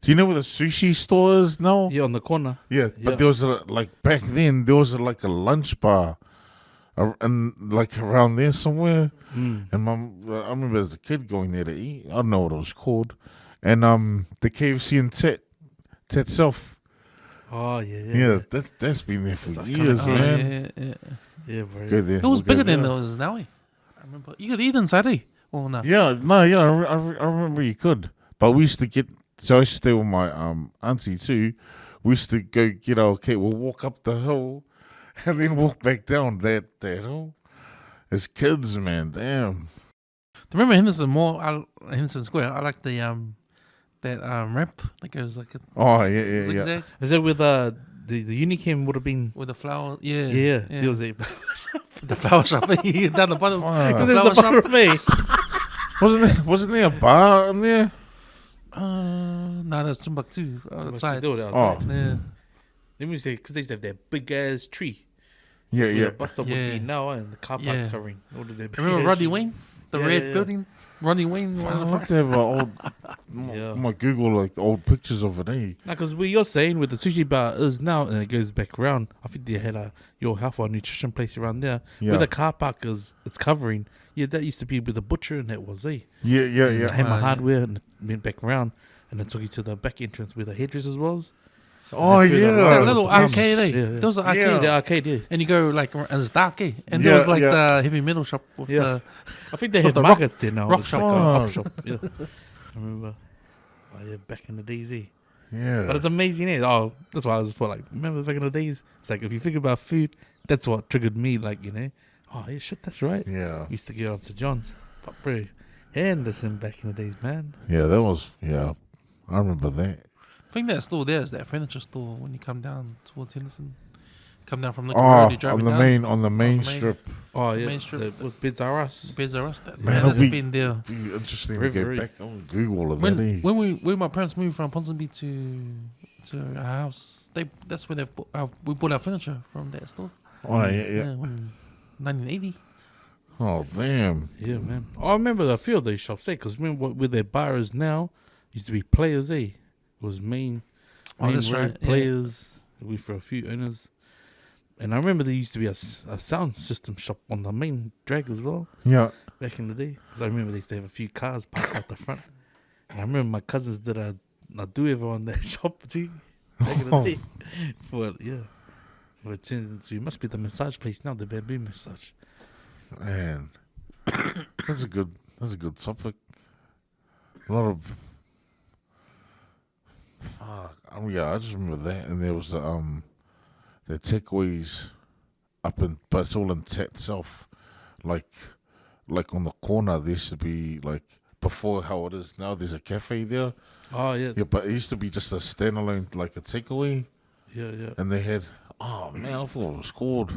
Do you know where the sushi store is now? Yeah, on the corner. Yeah, Yeah. but there was like back then there was like a lunch bar, and like around there somewhere. Mm. And I remember as a kid going there to eat. I don't know what it was called, and the KFC in Tet Self. Oh yeah, Yeah, that's been there for It's years, iconic. man. yeah, bro. Go there. It was we'll go bigger than there. it is now. Eh? I remember you could eat inside. Eh? Well, no. Yeah, no, yeah, I remember you could, but we used to get. So I used to stay with my auntie too. We used to go get our cake. We'll walk up the hill, and then walk back down that hill. As kids, man, damn. Remember Henderson Mall, Henderson Square? I like the that ramp that goes like a Oh yeah. zigzag Is that where the Unicam would have been? with the flower. Yeah, Yeah, there was a. the flower shop eh? Down the bottom. Fuck. The There's flower the shop. bottom, eh? Wasn't there a bar in there? No, that's Timbuktu outside. Do it outside. Yeah. Let me say, because they used to have that big ass tree. Yeah, Where yeah. the bus stop would Yeah. be now, and the car park's Yeah. covering. All of that big Remember ass Rodney tree. Wayne? The Yeah, red yeah. building? Rodney Wayne? one of I the have front- to have old. Yeah. I might Google like the old pictures of it. Eh? Because what you're saying with the sushi bar is now, and it goes back around. I think they had your health or nutrition place around there. Yeah. Where the car park is, it's covering. Yeah, that used to be with the butcher, and that was Yeah. Hammer yeah. Hardware, and it went back around, and it took you to the back entrance where the hairdressers was. Oh And through the yeah. road That was little the pubs. arcade, eh? Yeah, yeah. There was an arcade. Yeah. The arcade, yeah. And you go like, and it's dark, eh? And Yeah, there was like yeah. the heavy metal shop with Yeah. the. I think they With have the markets there now. rock It's shop. like a up Fuck. shop. Yeah. I remember. But yeah, back in the days, eh? Yeah. But it's amazing, eh? Oh, that's why I was for like, remember back in the days? It's like, if you think about food, that's what triggered me, like, you know? Oh, yeah, shit, that's right. Yeah. We used to go up to John's. But, bro, Henderson back in the days, man. Yeah, that was. Yeah, I remember that. I think that store there is that furniture store when you come down towards Henderson. Come down from the Oh, road, you drive on it the down. main main. strip. Oh, yeah. Main Strip. With Bids Are Us. Beds are us. That Man, man, that's we- been there. Be interesting Very, to get very. back on Google all of When that. Eh? when my parents moved from Ponsonby to our house, that's where we bought our furniture from that store. Oh yeah. when 1980. Oh damn. Yeah, man. I remember a few of those shops, eh? Because remember where their bar is now, used to be Players, eh? It was main That's road right, yeah. Players, with for a few owners. And I remember there used to be a sound system shop on the main drag as well, Yeah. back in the day. Because I remember they used to have a few cars parked out the front. And I remember my cousins did a do-over on that shop too, back in the day. For it turned into, it must be the massage place now, the bamboo massage. Man, that's a good topic. A lot of. Fuck. Yeah, I just remember that, and there was the takeaways up in, but it's all in Tet itself, like on the corner. There used to be like before how it is now. There's a cafe there. Oh, yeah. Yeah, but it used to be just a standalone, like a takeaway, Yeah, yeah. and they had. Oh man, I thought it was called.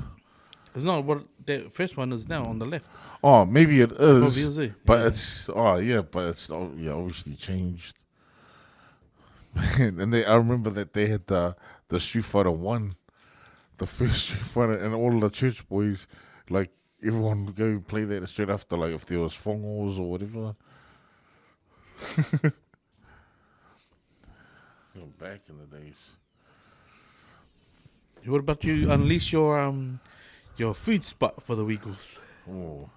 It's not what the first one is now on the left. Oh, maybe it Probably is. is, eh? But Yeah. it's obviously changed. And I remember that they had the Street Fighter 1 the first Street Fighter, and all the church boys, like everyone would go play that straight after, like if there was fongos or whatever. Back in the days. What about you? Unleash your food spot for the Wiggles. Oh,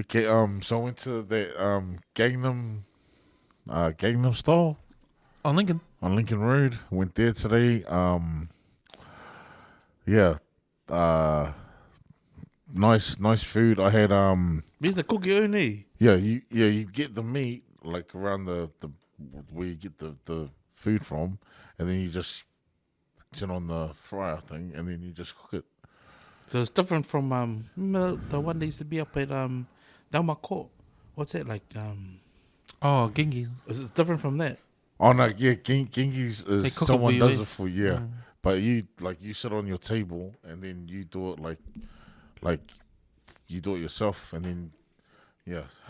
okay. So I went to the Gangnam Style On Lincoln. on Lincoln Road. Went there today. Yeah. Nice food. I had Where's the cookie only? you get the meat like around the where you get the food from, and then you just turn on the fryer thing, and then you just cook it. So it's different from remember the one that used to be up at down my court. What's it like? Oh, Genghis. It's different from that. Oh no, yeah, Genghis They is cook it someone for you, does eh? it for you, yeah. But you sit on your table and then you do it like you do it yourself, and then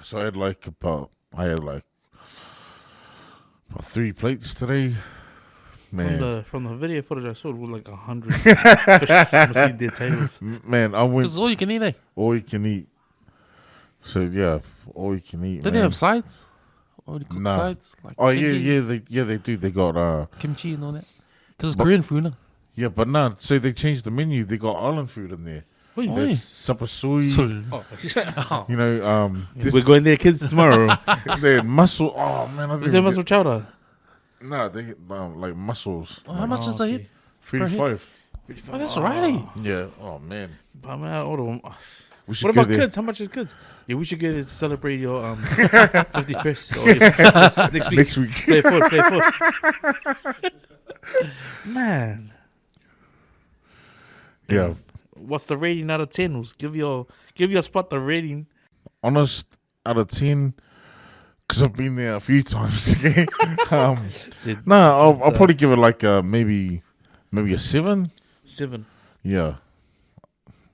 So I had about 3 plates today. Man, From the video footage I saw, it was like 100 fish received their tables. man, I went This is all you can eat, eh? all you can eat. So yeah, all you can eat. Do they man. have sides? Already cooked Nah. sides? Like Oh Genghis, they do. They got kimchi and all that. Because it's But- Korean food, no? yeah, but no. So they changed the menu. They got island food in there. Wait, Oh, There's yeah. supper sui. oh. You know, We're going there, kids, tomorrow. they had mussel. Oh man, I Is didn't there mussel chowder? No, they like mussels. Oh, how much is a hit? 35. Oh, that's alright. Yeah. Oh man, But man, I order. we should What go about there. kids? How much is kids? Yeah, we should go there to celebrate your 51st or your 51st next week. Next week. Play foot. Man, Yeah. what's the rating out of 10? Give your spot the rating. Honest, out of 10, because I've been there a few times. Okay. Said No, I'll probably give it like maybe a 7. 7. Yeah.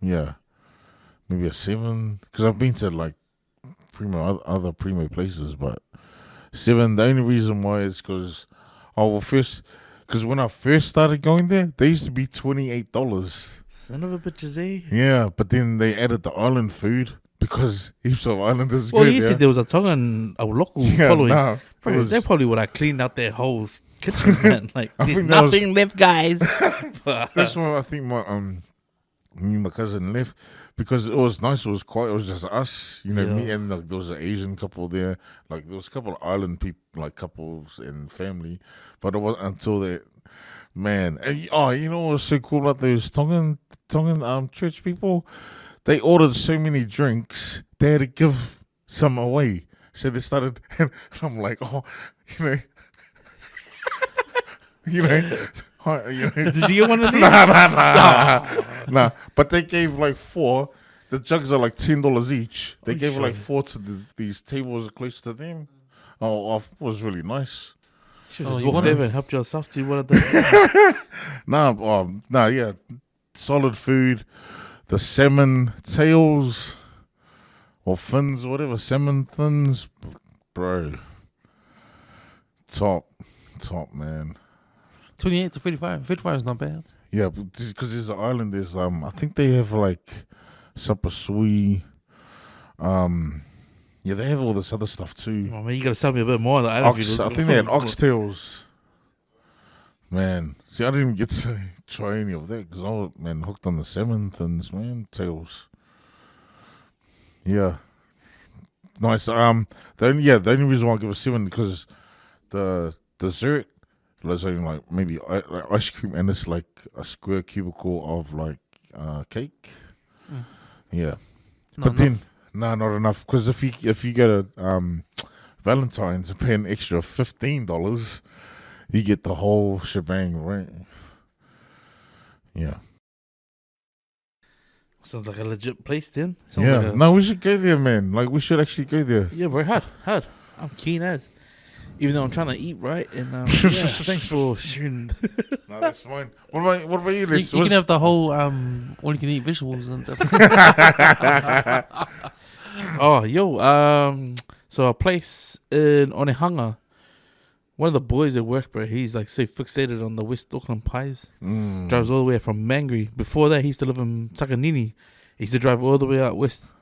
Maybe a 7, because I've been to like other primo places, but 7. The only reason why is because when I first started going there, they used to be $28. Son of a bitches, eh? Yeah, but then they added the island food because heaps of islanders Well, go you there. said there was a Tongan, a local Yeah, following. nah, it Bro, was- they probably would have cleaned out their whole kitchen, man. Like, I there's think that was- nothing left, guys. That's why I think my cousin left, because it was nice. It was quiet. It was just us, me, Yeah. and like there was an Asian couple there. Like there was a couple of island people, like couples and family. But it wasn't until that, man. And you know what's so cool about those Tongan church people? They ordered so many drinks, they had to give some away. So they started, and I'm like, oh, you know. Did you get one of these? Nah. But they gave like 4. The jugs are like $10 each. They gave like 4 to these tables close to them. Oh, it was really nice. Should Oh, just you walked wanna- over and helped yourself to one of the. Yeah, solid food. The salmon tails or fins, whatever, salmon fins, bro. Top, man. 28 to 55. 55 is not bad. Yeah, because there's an island. There's I think they have like supper sui. Yeah, they have all this other stuff too. Oh man, you gotta tell me a bit more. I think they had oxtails. Man, see, I didn't get to try any of that because I was hooked on the salmon thins, man, tails. Yeah, nice. The only reason why I give a 7 because the dessert was only like maybe like ice cream, and it's like a square cubicle of like cake. Yeah, Not but then not enough, because if you go to Valentine's and pay an extra $15, you get the whole shebang, right? Yeah. Sounds like a legit place then. Yeah. No, we should go there, man. Like, we should actually go there. Yeah, bro, hard. I'm keen as. Even though I'm trying to eat right, and yeah, thanks for sharing. No, that's fine. What about you? You can have the whole all you can eat vegetables and Oh, yo, so a place in Onehunga one of the boys at work, bro, he's like so fixated on the West Auckland pies. Drives all the way from Mangere. Before that, he used to live in Takanini. He used to drive all the way out west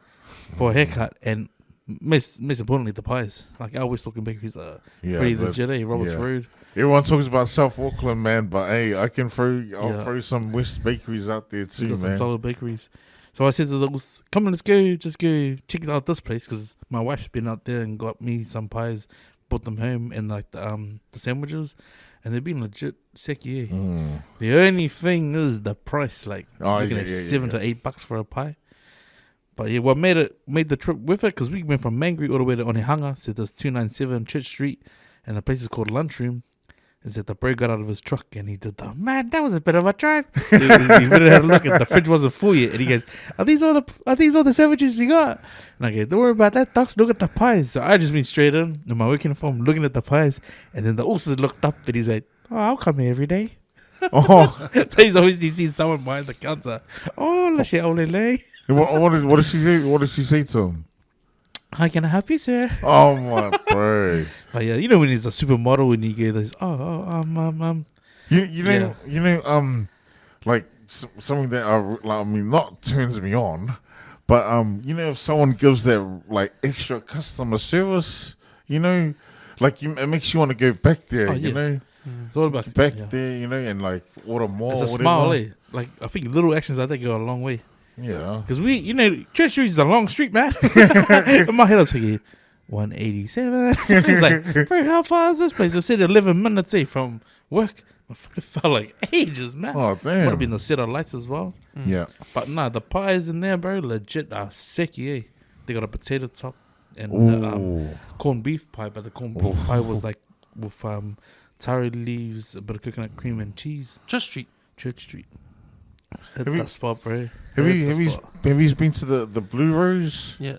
for a haircut, and most importantly, the pies. Like our West Auckland bakeries are pretty legit, Roberts Road. Everyone talks about South Auckland, man, but hey, I'll throw some West bakeries out there too, man. Some solid bakeries. So I said to those, come on, just go check out this place, because my wife's been out there and got me some pies, brought them home, and like the sandwiches, and they've been legit seki. The only thing is the price, like looking at $7 to $8 for a pie. But yeah, what made the trip with it, because we went from Mangere all the way to Onehunga, so there's 297 Church Street, and the place is called Lunchroom. Is that the bro got out of his truck and he did man, that was a bit of a drive. he really had a look at the fridge, wasn't full yet, and he goes, are these all the sandwiches we got? And I go, don't worry about that, Docs, look at the pies. So I just been straight in my working form, looking at the pies, and then the ulcers looked up and he's like, oh, I'll come here every day. So he's always seen someone behind the counter. Oh, la she olele. What did she say? What did she say to him? How can I help you, sir? Oh my bro! But yeah, you know when he's a supermodel and you get this, like something that not turns me on, but if someone gives that like extra customer service, like it makes you want to go back there, It's all about there, and like order more. It's a smile, Like I think little actions like that go a long way. Yeah, because Church Street is a long street, man. In my head, I was thinking 187. It's like, bro, how far is this place? I said 11 minutes from work. I fucking felt like ages, man. Oh damn! Would have been the set of lights as well. Yeah, but nah, the pies in there, bro, legit are seki. They got a potato top and corned beef pie, but the corned beef pie was like with taro leaves, a bit of coconut cream and cheese. Church Street. Hit that spot, bro. Have you been to the Blue Rose? Yeah.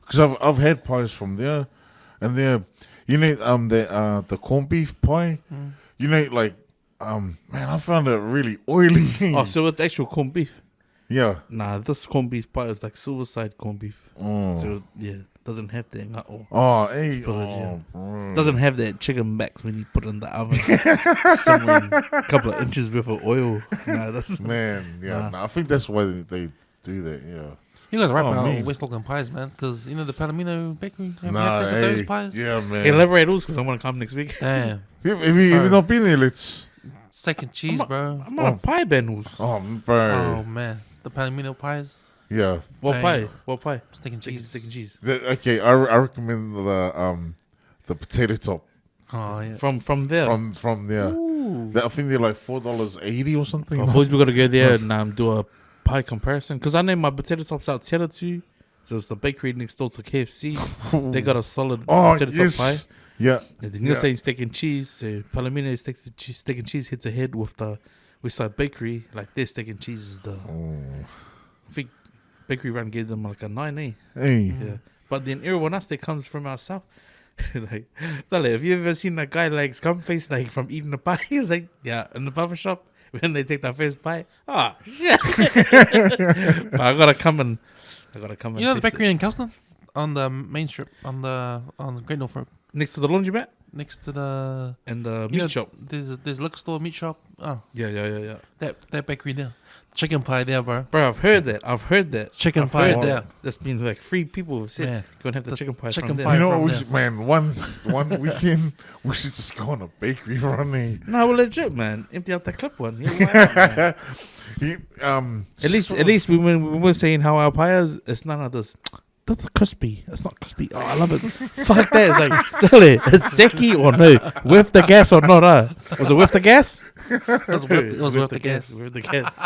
Because I've had pies from there, and they're the corned beef pie. Man, I found it really oily. Oh, so it's actual corned beef? Yeah. Nah, this corned beef pie is like Silverside corned beef. So yeah, doesn't have that nut or doesn't have that chicken backs when you put it in the oven. Simmering a couple of inches worth of oil. Nah, that's I think that's why they do that. Yeah. You guys are right about West Auckland pies, man, because the Palomino Bakery. Have you tasted those pies? Yeah, man. Elaborate those because I want to come next week. Damn. Have you not been there? Let's. Steak and cheese, bro. I'm on a pie banners. Oh, bro. Oh man, the Palomino pies. Yeah. What pie? Steak and cheese. Steak and cheese. Okay, I recommend the potato top. Oh yeah. From there. From there. I think they're like $4.80 or something. Boys, we gotta go there and do a pie comparison because I know my potato tops out Tera too. So it's the bakery next door to KFC. They got a solid potato top pie. Yeah. And then you're saying steak and cheese. So Palomino steak and cheese hits ahead with the Westside Bakery. Like their steak and cheese is the. I think Bakery Run gave them like a 9, Yeah. But then everyone else that comes from our south. Like, have you ever seen a guy like scum face like from eating a pie? He was like, yeah, in the barber shop when they take their first bite. Oh shit! But I gotta come and. You know the bakery in Kelston on the main strip on Great North Road next to the laundromat. Next to the meat shop. There's liquor store, meat shop. Oh yeah. That bakery there. Chicken pie there, bro. Bro, I've heard that. Chicken pie there. That's been like 3 people have said go and have the chicken pie. Chicken from pie. there. You know what? One weekend we should just go on a bakery running. No, well, legit, man. Empty out the clip one. Yeah, why not, man? At least we were saying how our pie is. It's none of this. That's crispy. It's not crispy. Oh, I love it. Fuck that. It's like, really, it's seki or no? With the gas or not? Was it with the gas? It was with the gas. With the gas.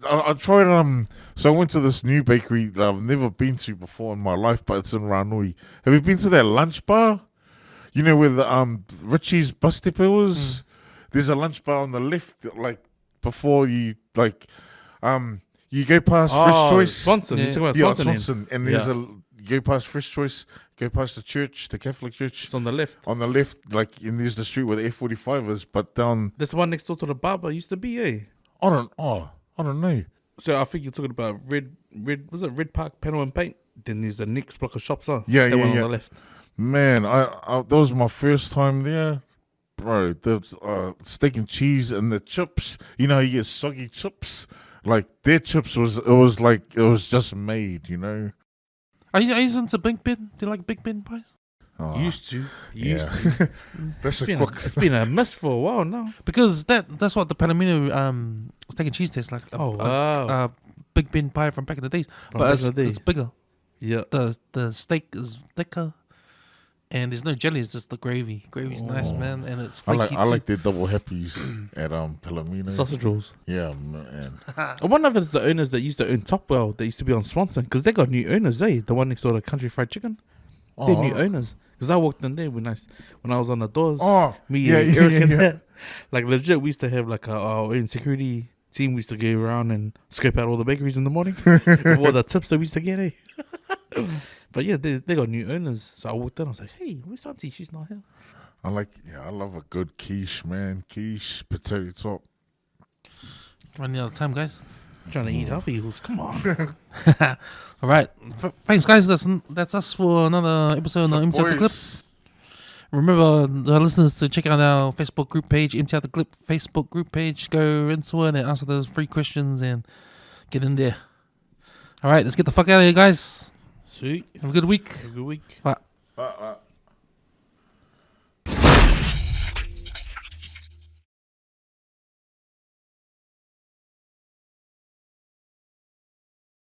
I tried. So I went to this new bakery that I've never been to before in my life, but it's in Ranui. Have you been to that lunch bar? You know where the Richie's bus depot is? There's a lunch bar on the left, like before you you go past Fresh Choice. Swanson. Yeah. You're talking about Swanson. And there's you go past Fresh Choice, go past the church, the Catholic church. It's on the left. On the left, like, and there's the street where the F45 is, but down... That's the one next door to the barber used to be, eh? I don't know. So I think you're talking about Red Park Panel and Paint? Then there's the next block of shops on. Yeah, that one on the left. Man, I that was my first time there. bro, the steak and cheese and the chips. You know, you get soggy chips. Like their chips was just made. You know. Are you into Big Ben? Do you like Big Ben pies? Oh, Used to. That's It's been a mess for a while now. Because that's what the Palomino steak and cheese tastes like. Wow. Big Ben pie from back in the days, From but back in the day. it's bigger. Yeah. The steak is thicker, and there's no jelly. It's just the gravy. Gravy's nice, man, and it's flaky I like their double happies at Palomino. Sausage rolls. Yeah, man. I wonder if it's the owners that used to own Topwell that used to be on Swanson, because they got new owners, The one next door to Country Fried Chicken. They're new owners. Because I walked in there when I was on the doors. Oh, Me and Eric and that. Like legit, we used to have like our own security team. We used to go around and scope out all the bakeries in the morning with all the tips that we used to get, But yeah, they got new owners. So I walked in, I was like, hey, where's Auntie? She's not here. I love a good quiche, man. Quiche, potato top. Running out of time, guys. Trying to eat healthy. Come on. All right. Thanks, guys. That's us for another episode of Empty Out the Clip. Remember, the listeners, to check out our Facebook group page, Empty Out the Clip Facebook group page. Go into it and answer those 3 questions and get in there. All right, let's get the fuck out of here, guys. Sweet. Have a good week. Have a good week. Bye. Bye.